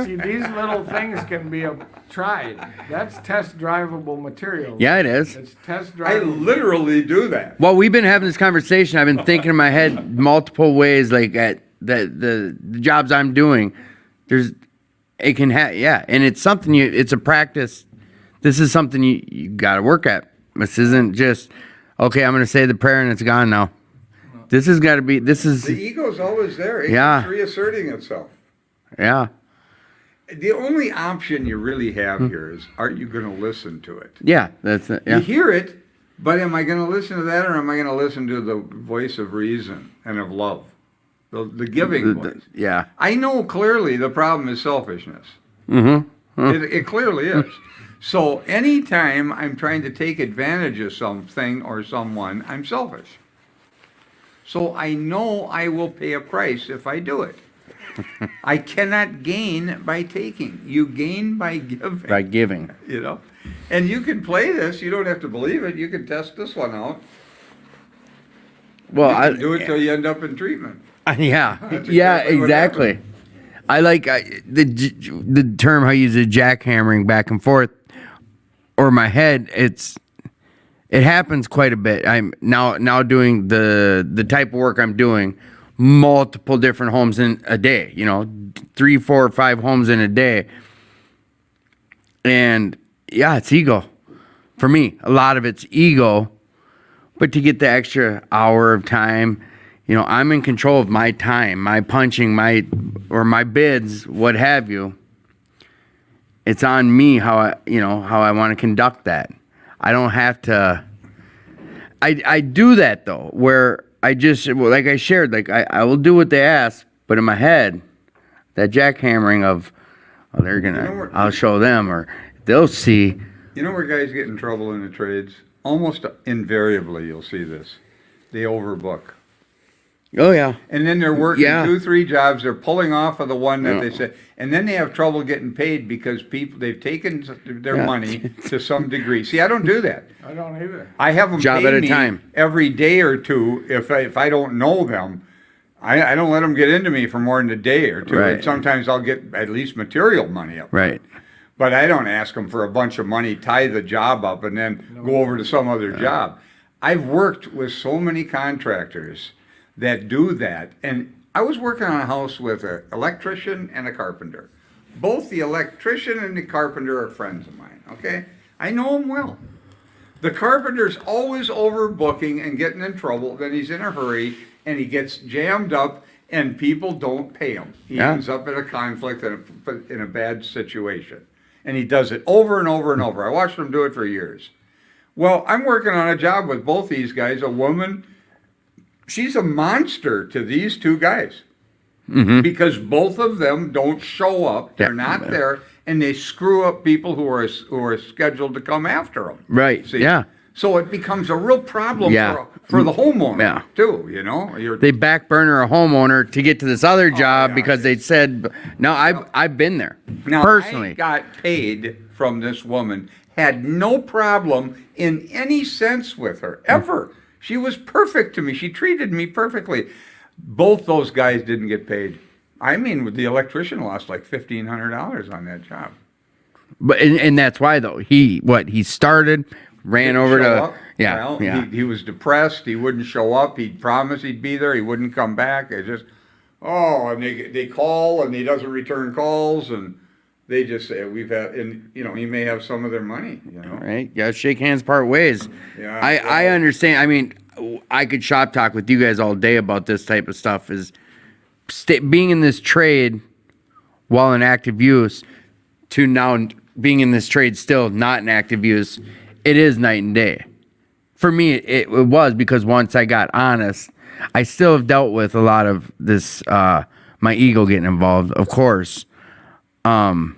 C: See, these little things can be tried. That's test drivable material.
A: Yeah, it is.
C: It's test
B: I
C: drivable.
B: literally do that.
A: Well, we've been having this conversation. I've been thinking in my head multiple ways, like at the jobs I'm doing. It can have, yeah, and it's something it's a practice. This is something you got to work at. This isn't just, okay, I'm going to say the prayer and it's gone now. This has got to be. This is.
B: The ego's always there. It
A: Yeah.
B: keeps reasserting itself.
A: Yeah.
B: The only option you really have here is, are you going to listen to it?
A: Yeah. That's it.
B: You
A: Yeah.
B: hear it, but am I going to listen to that, or am I going to listen to the voice of reason and of love, the giving voice?
A: Yeah.
B: I know clearly the problem is selfishness.
A: Mm-hmm.
B: It clearly is. So anytime I'm trying to take advantage of something or someone, I'm selfish. So I know I will pay a price if I do it. I cannot gain by taking. You gain by giving.
A: By giving.
B: You know? And you can play this. You don't have to believe it. You can test this one out.
A: Well,
B: You can do it till you end up in treatment.
A: Yeah.
B: That's
A: Yeah.
B: exactly what
A: Exactly.
B: happened.
A: I like the term how you use it, jackhammering back and forth, or my head. It happens quite a bit. I'm now doing the type of work I'm doing, multiple different homes in a day. 3, 4, 5 homes in a day, and yeah, it's ego for me. A lot of it's ego, but to get the extra hour of time. I'm in control of my time, my punching, my bids, what have you. It's on me how I want to conduct that. I don't have to. I do that though, where I just, like I shared, like I will do what they ask, but in my head, that jackhammering of, oh, they're gonna, I'll show them, or they'll see.
B: You know where guys get in trouble in the trades? Almost invariably, you'll see this. They overbook.
A: Oh yeah.
B: And then they're working
A: Yeah.
B: 2, 3 jobs. They're pulling off of the one that
A: Yeah.
B: they said, and then they have trouble getting paid because they've taken their
A: Yeah.
B: money to some degree. See, I don't do that.
C: I don't either.
B: I have them
A: Job
B: pay
A: at a
B: me
A: time.
B: every day or two. If I don't know them, I don't let them get into me for more than a day or two.
A: Right.
B: And sometimes I'll get at least material money up.
A: Right.
B: But I don't ask them for a bunch of money, tie the job up, and then go over to some other job. I've worked with so many contractors that do that. And I was working on a house with an electrician and a carpenter. Both the electrician and the carpenter are friends of mine, okay? I know them well. The carpenter's always overbooking and getting in trouble, then he's in a hurry, and he gets jammed up, and people don't pay him. He
A: Yeah.
B: ends up in a conflict and in a bad situation. And he does it over and over and over. I watched him do it for years. Well, I'm working on a job with both these guys, a woman. She's a monster to these two guys because both of them don't show up. They're
A: Yeah.
B: not there, and they screw up people who are scheduled to come after them.
A: Right.
B: See?
A: Yeah.
B: So it becomes a real problem
A: Yeah.
B: for the homeowner
A: Yeah.
B: too.
A: They back burner a homeowner to get to this other job
B: yeah.
A: because they said, no, I've been there
B: Now,
A: personally.
B: I got paid from this woman, had no problem in any sense with her, ever. She was perfect to me. She treated me perfectly. Both those guys didn't get paid. I mean, the electrician lost like $1,500 on that job.
A: But and that's why though he started, ran over
B: Show
A: to
B: up.
A: yeah
B: Well,
A: yeah
B: He was depressed. He wouldn't show up. He'd promise he'd be there. He wouldn't come back. It just, and they call and he doesn't return calls and they just say he may have some of their money.
A: right. Yeah, shake hands, part ways.
B: Yeah,
A: I understand. I mean, I could shop talk with you guys all day about this type of stuff. Is being in this trade while in active use to now being in this trade still not in active use. It is night and day. For me, it was because once I got honest, I still have dealt with a lot of this, my ego getting involved, of course. But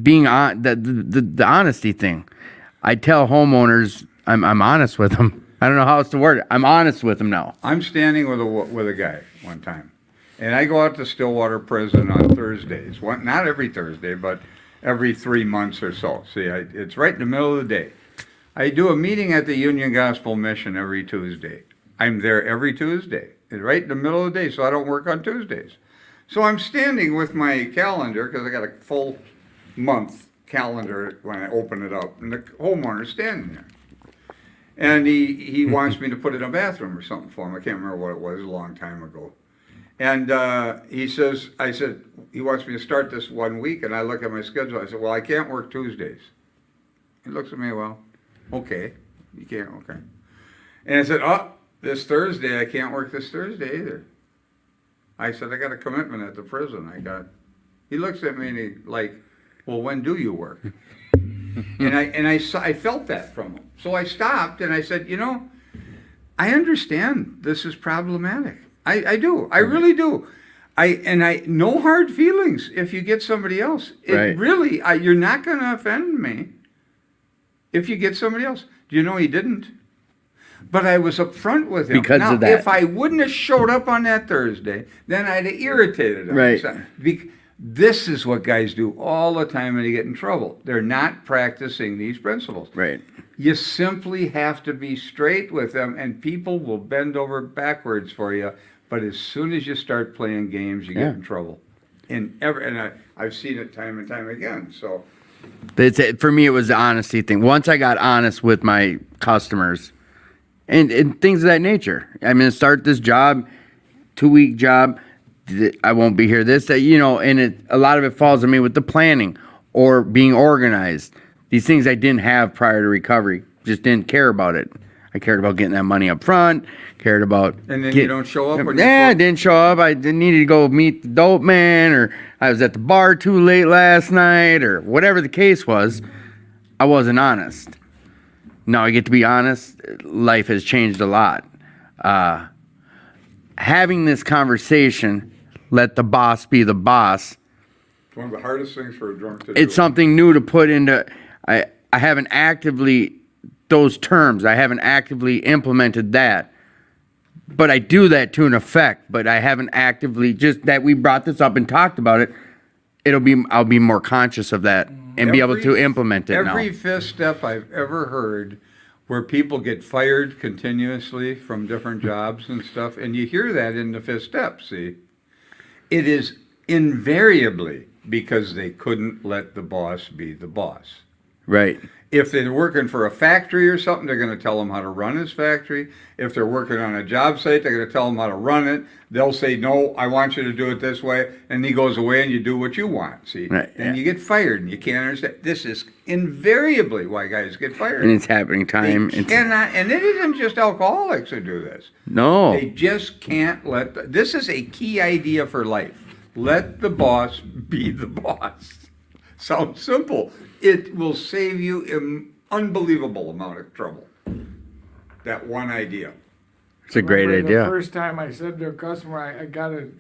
A: being on the honesty thing, I tell homeowners I'm honest with them. I don't know how else to word it. I'm honest with them now.
B: I'm standing with a guy one time, and I go out to Stillwater Prison on Thursdays. Not every Thursday, but every 3 months or so. See, it's right in the middle of the day. I do a meeting at the Union Gospel Mission every Tuesday. I'm there every Tuesday, right in the middle of the day, so I don't work on Tuesdays. So I'm standing with my calendar, because I got a full month calendar when I open it up, and the homeowner's standing there. And he wants me to put in a bathroom or something for him. I can't remember what it was, a long time ago. And he wants me to start this 1 week, and I look at my schedule. I said, well, I can't work Tuesdays. He looks at me, well, okay, you can't, okay. And I said, this Thursday, I can't work this Thursday either. I said, I got a commitment at the prison. He looks at me and he like, well, when do you work? I felt that from him. So I stopped and I said, I understand this is problematic. I do. I really do. No hard feelings if you get somebody else.
A: Right.
B: Really, you're not going to offend me if you get somebody else. Do you know he didn't? But I was upfront with him.
A: Because
B: now,
A: of that.
B: if I wouldn't have showed up on that Thursday, then I'd have irritated him.
A: Right.
B: This is what guys do all the time when they get in trouble. They're not practicing these principles.
A: Right.
B: You simply have to be straight with them, and people will bend over backwards for you. But as soon as you start playing games, you get in trouble. I've seen it time and time again. So
A: That's it. For me, it was the honesty thing. Once I got honest with my customers and things of that nature. I'm going to start this job, 2-week job. I won't be here this day, and a lot of it falls on me with the planning or being organized. These things I didn't have prior to recovery, just didn't care about it. I cared about getting that money up front, cared about...
B: And then you don't show up when
A: I didn't show up. I needed to go meet the dope man, or I was at the bar too late last night, or whatever the case was. I wasn't honest. Now I get to be honest. Life has changed a lot. Having this conversation, let the boss be the boss.
B: It's one of the hardest things for a drunk to do.
A: It's something new to put into... I haven't actively... those terms. I haven't actively implemented that. But I do that to an effect. But I haven't actively... just that we brought this up and talked about it. I'll be more conscious of that and be able to implement it now.
B: Every fifth step I've ever heard where people get fired continuously from different jobs and stuff, and you hear that in the fifth step, see? It is invariably because they couldn't let the boss be the boss.
A: Right.
B: If they're working for a factory or something, they're going to tell them how to run his factory. If they're working on a job site, they're going to tell them how to run it. They'll say, no, I want you to do it this way. And he goes away and you do what you want, see?
A: Right,
B: And
A: yeah.
B: you get fired and you can't understand. This is invariably why guys get fired.
A: And it's happening time.
B: They cannot, and it isn't just alcoholics who do this.
A: No.
B: They just can't this is a key idea for life. Let the boss be the boss. Sounds simple. It will save you an unbelievable amount of trouble. That one idea.
A: It's a great
C: Remember
A: idea.
C: The first time I said to a customer, I got to,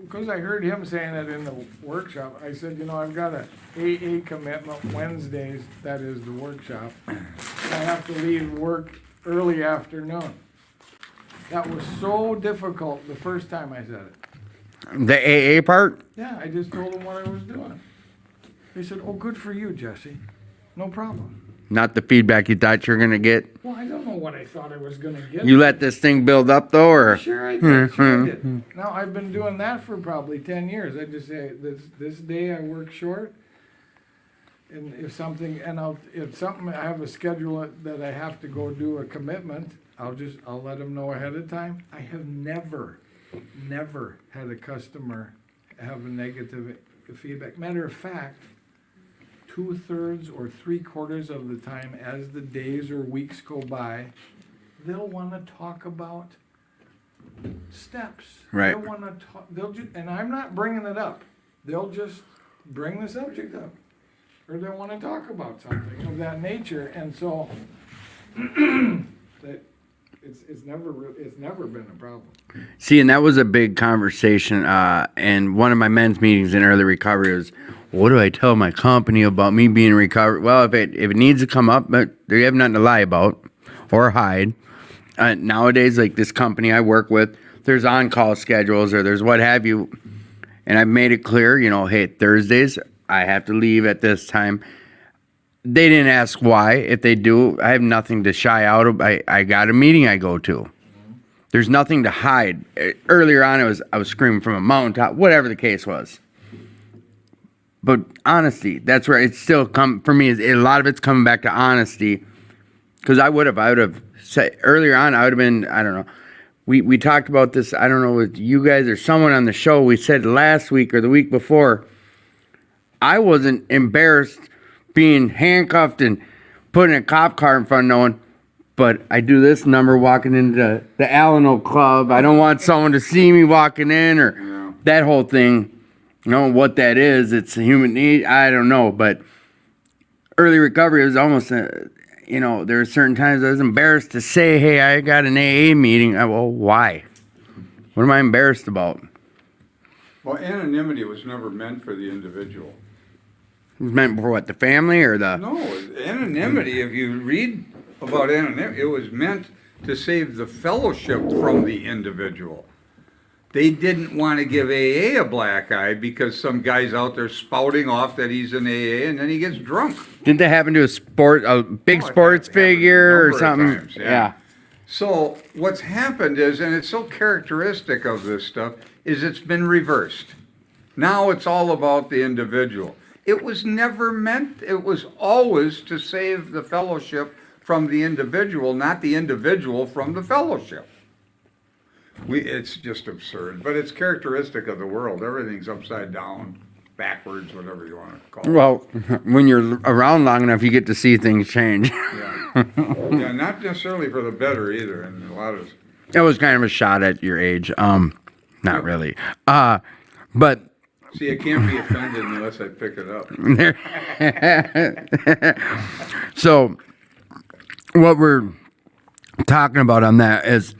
C: because I heard him saying it in the workshop, I said, I've got a AA commitment Wednesdays, that is the workshop. I have to leave work early afternoon. That was so difficult the first time I said it.
A: The AA part?
C: Yeah, I just told him what I was doing. They said, oh, good for you, Jesse. No problem.
A: Not the feedback you thought you were going to get.
C: Well, I don't know what I thought I was going to get.
A: You let this thing build up, though, or?
C: Sure I did. Sure I did. Now, I've been doing that for probably 10 years. I just say, this day I work short. And if something, I have a schedule that I have to go do a commitment, I'll let them know ahead of time. I have never had a customer have a negative feedback. Matter of fact, 2/3 or 3/4 of the time, as the days or weeks go by, they'll want to talk about steps.
A: Right.
C: They'll want to talk. And I'm not bringing it up. They'll just bring the subject up, or they'll want to talk about something of that nature. And so, it's never been a problem.
A: See, and that was a big conversation. And one of my men's meetings in early recovery was, what do I tell my company about me being in recovery? Well, if it needs to come up, but they have nothing to lie about or hide. Nowadays, like this company I work with, there's on-call schedules or there's what have you. And I've made it clear, hey, Thursdays, I have to leave at this time. They didn't ask why. If they do, I have nothing to shy out of. I got a meeting I go to. There's nothing to hide. Earlier on, I was screaming from a mountaintop, whatever the case was. But honesty, that's where it's still come for me. A lot of it's coming back to honesty. Because I would have said earlier on, I would have been, I don't know. We talked about this, I don't know, with you guys or someone on the show. We said last week or the week before, I wasn't embarrassed being handcuffed and put in a cop car in front of no one. but I do this number walking into the Alano Club. I don't want someone to see me walking in or
B: Yeah.
A: that whole thing. You know what that is? It's a human need. I don't know, but early recovery is almost, there are certain times I was embarrassed to say, hey, I got an AA meeting. Well, why? What am I embarrassed about?
B: Well, anonymity was never meant for the individual.
A: It was meant for what, the family or the...
B: No, anonymity, if you read about anonymity, it was meant to save the fellowship from the individual. They didn't want to give AA a black eye because some guy's out there spouting off that he's an AA and then he gets drunk.
A: Didn't that happen to a big
B: Oh, it
A: sports
B: happened a
A: figure or
B: number of
A: something?
B: times, yeah. So what's happened is, and it's so characteristic of this stuff, is it's been reversed. Now it's all about the individual. It was never meant, it was always to save the fellowship from the individual, not the individual from the fellowship. It's just absurd, but it's characteristic of the world. Everything's upside down, backwards, whatever you want to call it.
A: Well, when you're around long enough, you get to see things change.
B: Yeah. Yeah, not necessarily for the better either, and a lot of,
A: That was kind of a shot at your age. Not really. But
B: see, I can't be offended unless I pick it up.
A: so what we're talking about on that is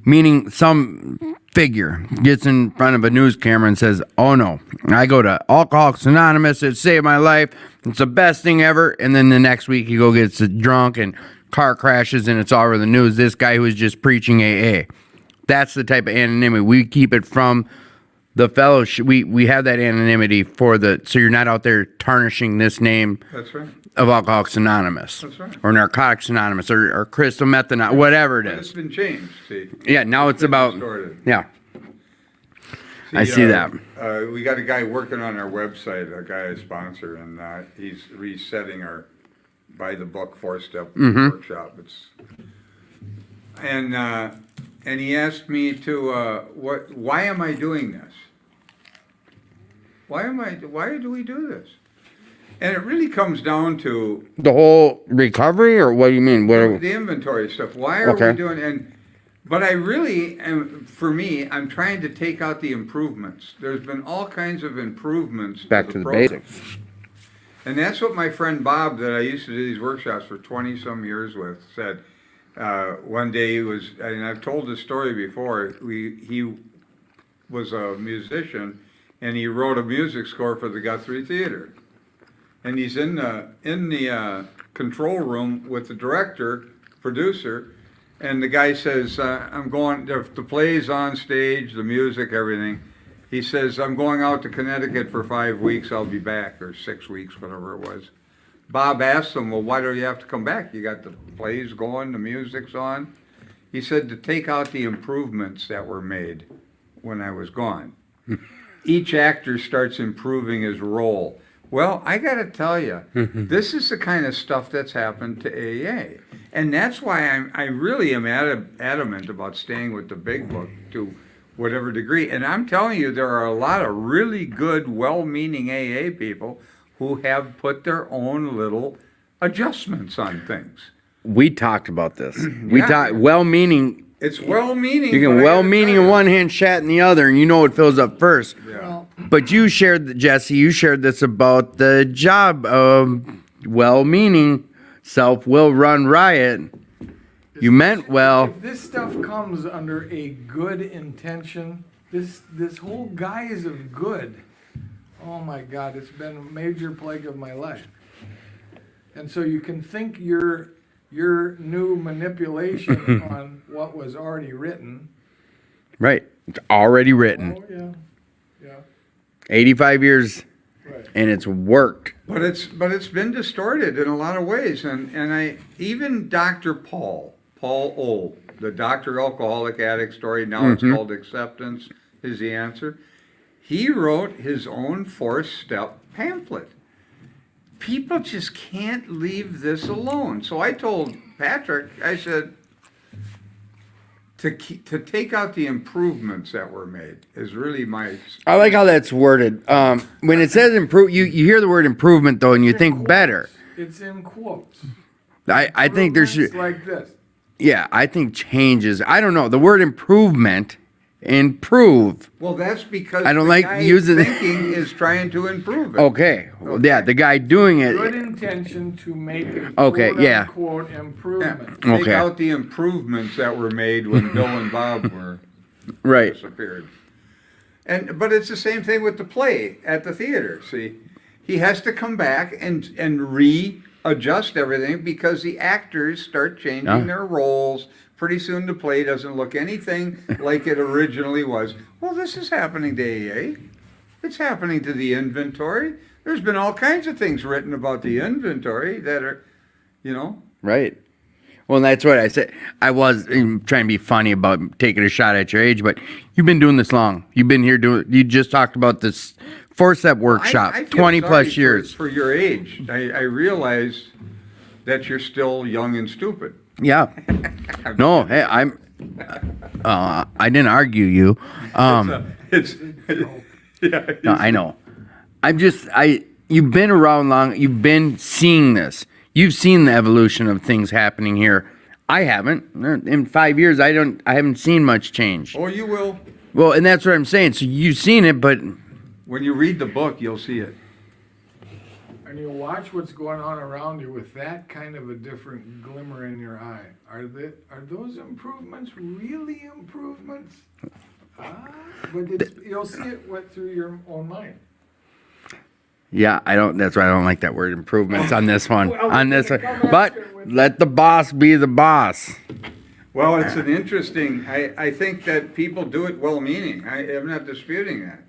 A: meaning some figure gets in front of a news camera and says, oh no, I go to Alcoholics Anonymous, it saved my life, it's the best thing ever, and then the next week he gets drunk and car crashes and it's all over the news, this guy who was just preaching AA. That's the type of anonymity. We keep it from the fellowship. We have that anonymity so you're not out there tarnishing this name
B: That's right.
A: of Alcoholics Anonymous.
B: That's right.
A: Or Narcotics Anonymous or crystal meth, whatever it
B: But it's
A: is.
B: been changed, see.
A: Yeah, now it's
B: been
A: about,
B: distorted.
A: yeah. I see that.
B: We got a guy working on our website, a guy, a sponsor, and he's resetting our by the book 4-step
A: Mm-hmm.
B: workshop. And he asked me to why am I doing this? Why do we do this? And it really comes down to
A: The whole recovery, or what do you mean?
B: the inventory stuff. Why are
A: Okay.
B: we doing? But I really am. For me, I'm trying to take out the improvements. There's been all kinds of improvements.
A: Back to the
B: program.
A: basics.
B: And that's what my friend Bob, that I used to do these workshops for 20 some years with, said. One day he was, and I've told this story before. He was a musician, and he wrote a music score for the Guthrie Theater. And he's in the control room with the director, producer, and the guy says, "I'm going. The play's on stage, the music, everything." He says, "I'm going out to Connecticut for 5 weeks. I'll be back, or 6 weeks, whatever it was." Bob asked him, "Well, why do you have to come back? You got the plays going, the music's on." He said, "To take out the improvements that were made when I was gone. Each actor starts improving his role." Well, I got to tell you, this is the kind of stuff that's happened to AA. And that's why I really am adamant about staying with the big book to whatever degree. And I'm telling you, there are a lot of really good, well-meaning AA people who have put their own little adjustments on things.
A: We talked about this. We
B: Yeah.
A: talked well-meaning.
B: It's well-meaning.
A: You
B: but
A: can
B: I
A: well-meaning
B: gotta
A: in
B: tell
A: one hand, chat in the other, and you know it fills up first.
B: you. Yeah.
C: Well,
A: But you Jesse, you shared this about the job of well-meaning, self will run riot. You meant well.
C: if this stuff comes under a good intention, this whole guise of good, oh my God, it's been a major plague of my life. And so you can think your new manipulation on what was already written.
A: Right. It's already written.
C: Oh, yeah, yeah,
A: 85 years,
C: right.
A: and it's worked.
B: But it's been distorted in a lot of ways, and even Dr. Paul O, the Dr. Alcoholic Addict story, now it's called Acceptance is the Answer. He wrote his own 4-step pamphlet. People just can't leave this alone. So I told Patrick, I said, to take out the improvements that were made is really my.
A: I like how that's worded. When it says improve, you hear the word improvement though, and you think better.
C: It's in quotes.
A: I think there should.
C: Improvements like this.
A: Yeah, I think changes. I don't know. The word improvement, improve.
B: Well, that's because
A: I don't
B: the
A: like
B: guy
A: using-
B: thinking is trying to improve it.
A: Okay. Yeah, the guy doing
C: Good
A: it.
C: intention to make a
A: Okay, yeah.
C: quote-unquote
B: Yeah.
C: improvement.
B: Take
A: Okay.
B: out the improvements that were made when Bill and Bob were
A: Right.
B: disappeared. But it's the same thing with the play at the theater. See, he has to come back and readjust everything because the actors start changing
A: Yeah.
B: their roles. Pretty soon the play doesn't look anything like it originally was. Well, this is happening to AA. It's happening to the inventory. There's been all kinds of things written about the inventory that are, you know.
A: Right. Well, that's what I said. I was trying to be funny about taking a shot at your age, but you've been doing this long. You've been here doing. You just talked about this four-step workshop,
B: I feel
A: 20
B: sorry
A: plus years.
B: for your age. I realize that you're still young and stupid.
A: Yeah. No, hey, I'm. I didn't argue you.
B: It's yeah.
A: No, I know. You've been around long. You've been seeing this. You've seen the evolution of things happening here. I haven't. In 5 years, I haven't seen much change.
B: Oh, you will.
A: Well, and that's what I'm saying. So you've seen it, but
B: When you read the book, you'll see it.
C: And you watch what's going on around you with that kind of a different glimmer in your eye. Are those improvements really improvements? But you'll see it through your own mind.
A: yeah, I don't. That's why I don't like that word improvements on this one.
C: Well,
A: On this
C: we're
A: one,
C: gonna come
A: but
C: after with-
A: let the boss be the boss.
B: Well, it's an interesting. I think that people do it well-meaning. I'm not disputing that.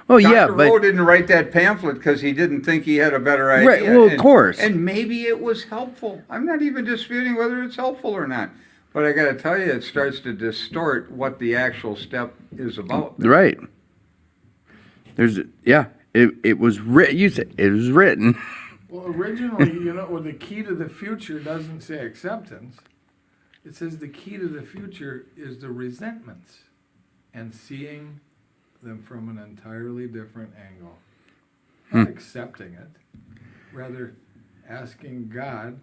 A: Oh yeah,
B: Dr. Rowe
A: but
B: didn't write that pamphlet because he didn't think he had a better idea.
A: Right, well, of course.
B: And maybe it was helpful. I'm not even disputing whether it's helpful or not. But I got to tell you, it starts to distort what the actual step is about.
A: right. It was written. You said it was written.
C: Well, originally, the key to the future doesn't say acceptance. It says the key to the future is the resentments and seeing them from an entirely different angle. Not accepting it, rather asking God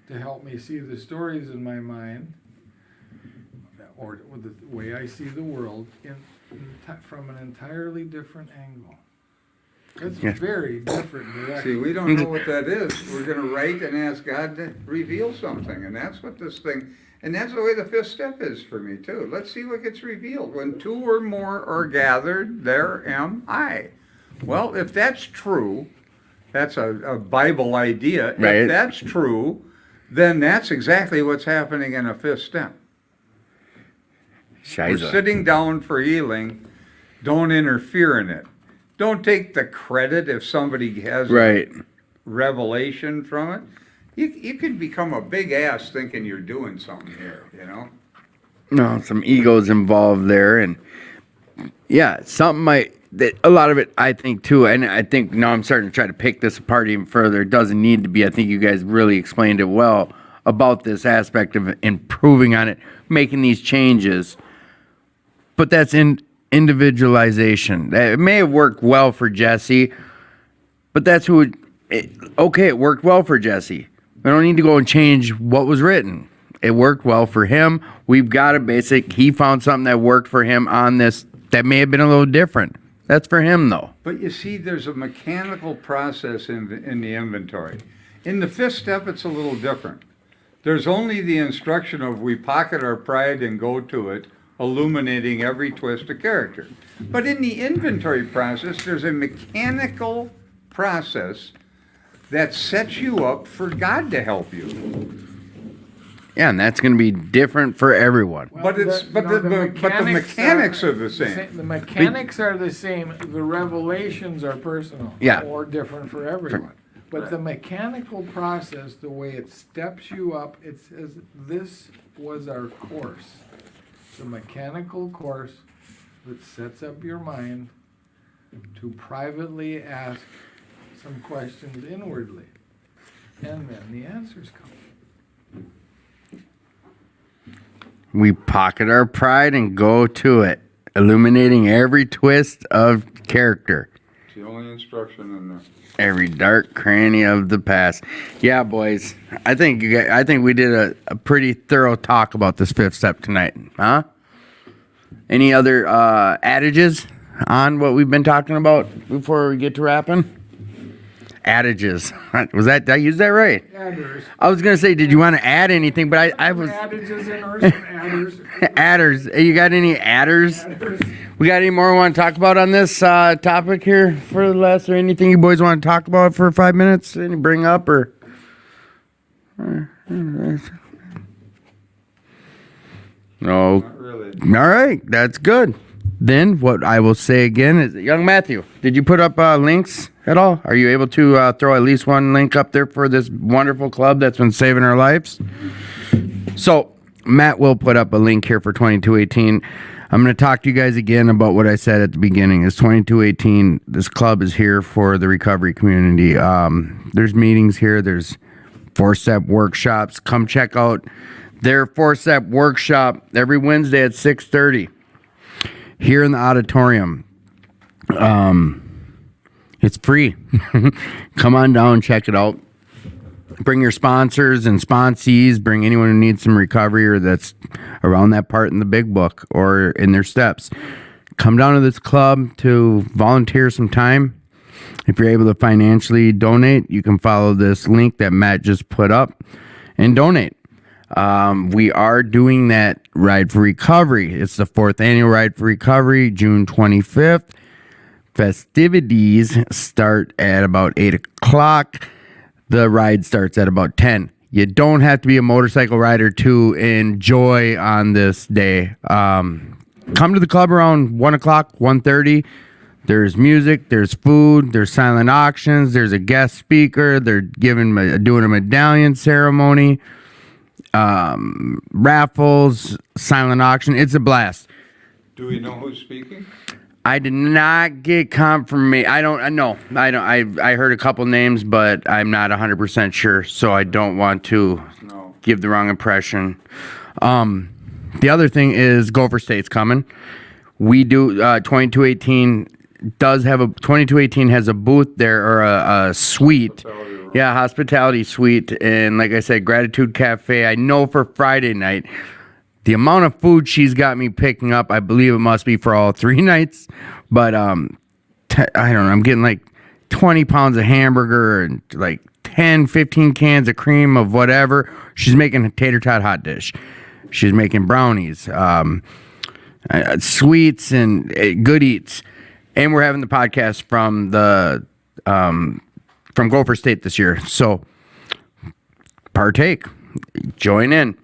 C: to help me see the stories in my mind or the way I see the world from an entirely different angle. That's
A: Yeah.
C: very different
B: See,
C: direction.
B: we don't know what that is. We're going to write and ask God to reveal something. And that's what this thing, and that's the way the fifth step is for me, too. Let's see what gets revealed. When two or more are gathered, there am I. Well, if that's true, that's a Bible idea.
A: Right.
B: If that's true, then that's exactly what's happening in a fifth step. We're
A: Shiza.
B: sitting down for healing. Don't interfere in it. Don't take the credit if somebody has
A: Right.
B: revelation from it. You could become a big ass thinking you're doing something here, you know?
A: No, some egos involved there, and yeah, a lot of it, I think too, and I think now I'm starting to try to pick this apart even further. It doesn't need to be. I think you guys really explained it well about this aspect of improving on it, making these changes. But that's individualization. It may have worked well for Jesse, but that's it worked well for Jesse. We don't need to go and change what was written. It worked well for him. We've got a basic. He found something that worked for him on this that may have been a little different. That's for him, though.
B: But you see, there's a mechanical process in the inventory. In the fifth step, it's a little different. There's only the instruction of we pocket our pride and go to it, illuminating every twist of character. But in the inventory process, there's a mechanical process that sets you up for God to help you.
A: Yeah, and that's going to be different for everyone.
B: But the mechanics are the same.
C: The mechanics are the same, the revelations are personal.
A: Yeah.
C: Or different for everyone. But the mechanical process, the way it steps you up, it says, this was our course. The mechanical course that sets up your mind to privately ask some questions inwardly. And then the answers come.
A: We pocket our pride and go to it, illuminating every twist of character.
B: the only instruction in there.
A: Every dark cranny of the past. Yeah, boys. I think we did a pretty thorough talk about this fifth step tonight, huh? Any other adages on what we've been talking about before we get to wrapping? Adages. Did I use that right?
C: Adders.
A: I was gonna say, did you want to add anything? But I was
C: Adages in or some adders.
A: adders. You got any adders?
C: Adders.
A: We got any more we want to talk about on this topic here for the last, or anything you boys want to talk about for 5 minutes? Any bring up or? No.
B: Not really.
A: All right, that's good. Then what I will say again is, young Matthew, did you put up links at all? Are you able to throw at least one link up there for this wonderful club that's been saving our lives? So Matt will put up a link here for 2218. I'm going to talk to you guys again about what I said at the beginning. It's 2218. This club is here for the recovery community. There's meetings here. There's 4-step workshops. Come check out their 4-step workshop every Wednesday at 6:30 here in the auditorium. It's free. Come on down, check it out. Bring your sponsors and sponsees. Bring anyone who needs some recovery or that's around that part in the big book or in their steps. Come down to this club to volunteer some time. If you're able to financially donate, you can follow this link that Matt just put up and donate. We are doing that Ride for Recovery. It's the 4th annual Ride for Recovery, June 25th. Festivities start at about 8 o'clock. The ride starts at about 10. You don't have to be a motorcycle rider to enjoy on this day. Come to the club around 1 o'clock, 1:30. There's music, there's food, there's silent auctions, there's a guest speaker. They're doing a medallion ceremony, raffles, silent auction. It's a blast.
B: Do we know who's speaking?
A: I did not get confirmation. I heard a couple names, but I'm not 100% sure, so I don't want to give the wrong impression. The other thing is Gopher State's coming. We do 2218 2218 has a booth there, or a suite. Yeah, hospitality suite, and like I said, Gratitude Cafe. I know for Friday night, the amount of food she's got me picking up, I believe it must be for all 3 nights. But I don't know. I'm getting like 20 pounds of hamburger and like 10, 15 cans of cream of whatever. She's making a tater tot hot dish. She's making brownies, sweets, and good eats. And we're having the podcast from from Gopher State this year. So partake, join in.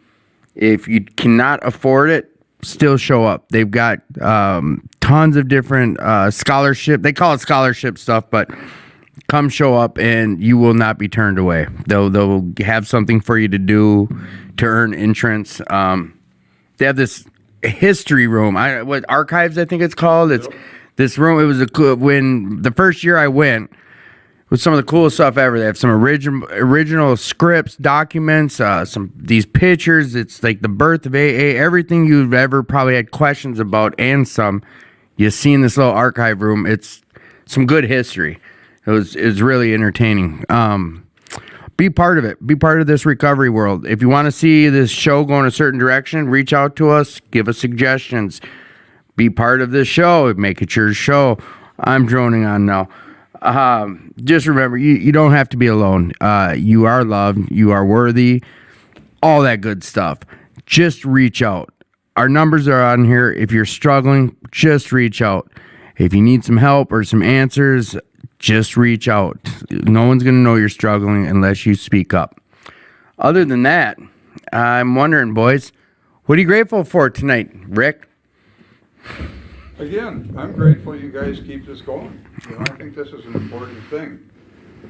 A: If you cannot afford it, still show up. They've got tons of different scholarship. They call it scholarship stuff, but come show up and you will not be turned away. They'll have something for you to do to earn entrance. They have this history room. What archives? I think it's called. It's this room. It was when the first year I went. With some of the coolest stuff ever. They have some original scripts, documents, these pictures. It's like the birth of AA, everything you've ever probably had questions about, and some. You see in this little archive room. It's some good history. It was really entertaining. Be part of it. Be part of this recovery world. If you want to see this show go in a certain direction, reach out to us. Give us suggestions. Be part of this show. Make it your show. I'm droning on now. Just remember, you don't have to be alone. You are loved. You are worthy. All that good stuff. Just reach out. Our numbers are on here. If you're struggling, just reach out. If you need some help or some answers, just reach out. No one's going to know you're struggling unless you speak up. Other than that, I'm wondering, boys, what are you grateful for tonight, Rick?
B: Again, I'm grateful you guys keep this going. I think this is an important thing.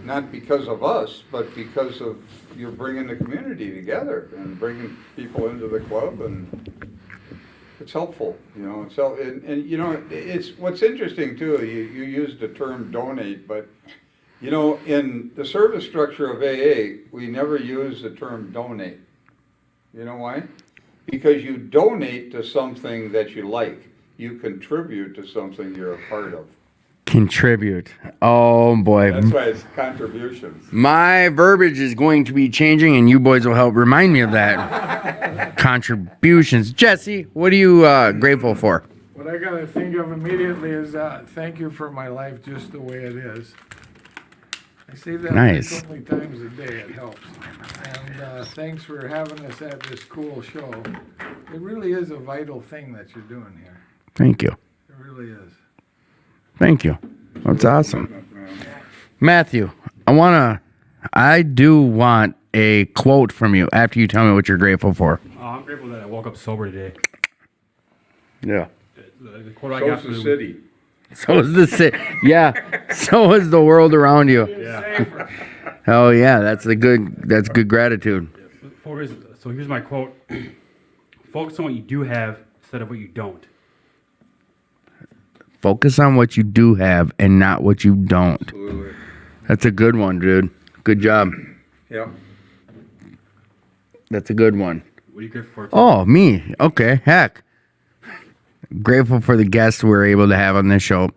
B: Not because of us, but because of you're bringing the community together and bringing people into the club, and it's helpful, it's what's interesting too. You used the term donate, but in the service structure of AA, we never use the term donate. You know why? Because you donate to something that you like. You contribute to something you're a part of.
A: Contribute. Oh boy.
B: That's why it's contributions.
A: My verbiage is going to be changing, and you boys will help remind me of that. Contributions. Jesse, what are you grateful for?
C: What I gotta think of immediately is, thank you for my life just the way it is. I say that
A: Nice.
C: so many times a day, it helps. And thanks for having us at this cool show. It really is a vital thing that you're doing here.
A: Thank you.
C: It really is.
A: Thank you. That's awesome. Matthew, I do want a quote from you after you tell me what you're grateful for.
D: I'm grateful that I woke up sober today.
A: Yeah.
D: The quote I
B: So's
D: got
B: the
D: from
B: city.
A: So is the city. Yeah. So is the world around you.
D: Yeah.
A: Oh yeah, that's good gratitude.
D: So here's my quote. Focus on what you do have instead of what you don't.
A: Focus on what you do have and not what you don't.
B: Absolutely.
A: That's a good one, dude. Good job.
B: Yep.
A: That's a good one.
D: What are you grateful for?
A: Oh, me. Okay. Heck. Grateful for the guests we're able to have on this show.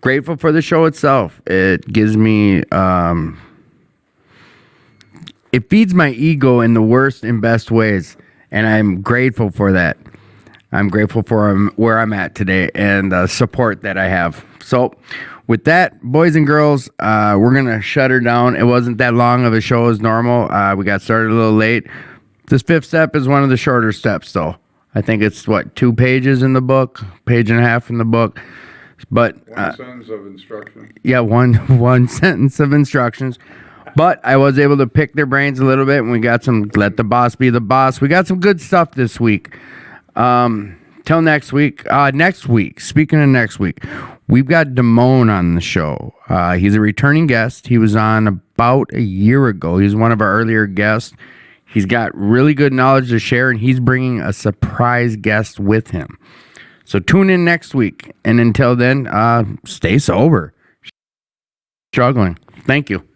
A: Grateful for the show itself. It gives me, it feeds my ego in the worst and best ways. And I'm grateful for that. I'm grateful for where I'm at today and the support that I have. So with that, boys and girls, we're going to shut her down. It wasn't that long of a show as normal. We got started a little late. This fifth step is one of the shorter steps, though. I think it's, 2 pages in the book, page and a half in the book. But
B: One sentence of instruction.
A: yeah, one sentence of instructions. But I was able to pick their brains a little bit, and we got some let the boss be the boss. We got some good stuff this week. Till next week. Next week, speaking of next week, we've got Damone on the show. He's a returning guest. He was on about a year ago. He's one of our earlier guests. He's got really good knowledge to share, and he's bringing a surprise guest with him. So tune in next week. And until then, stay sober. Struggling. Thank you.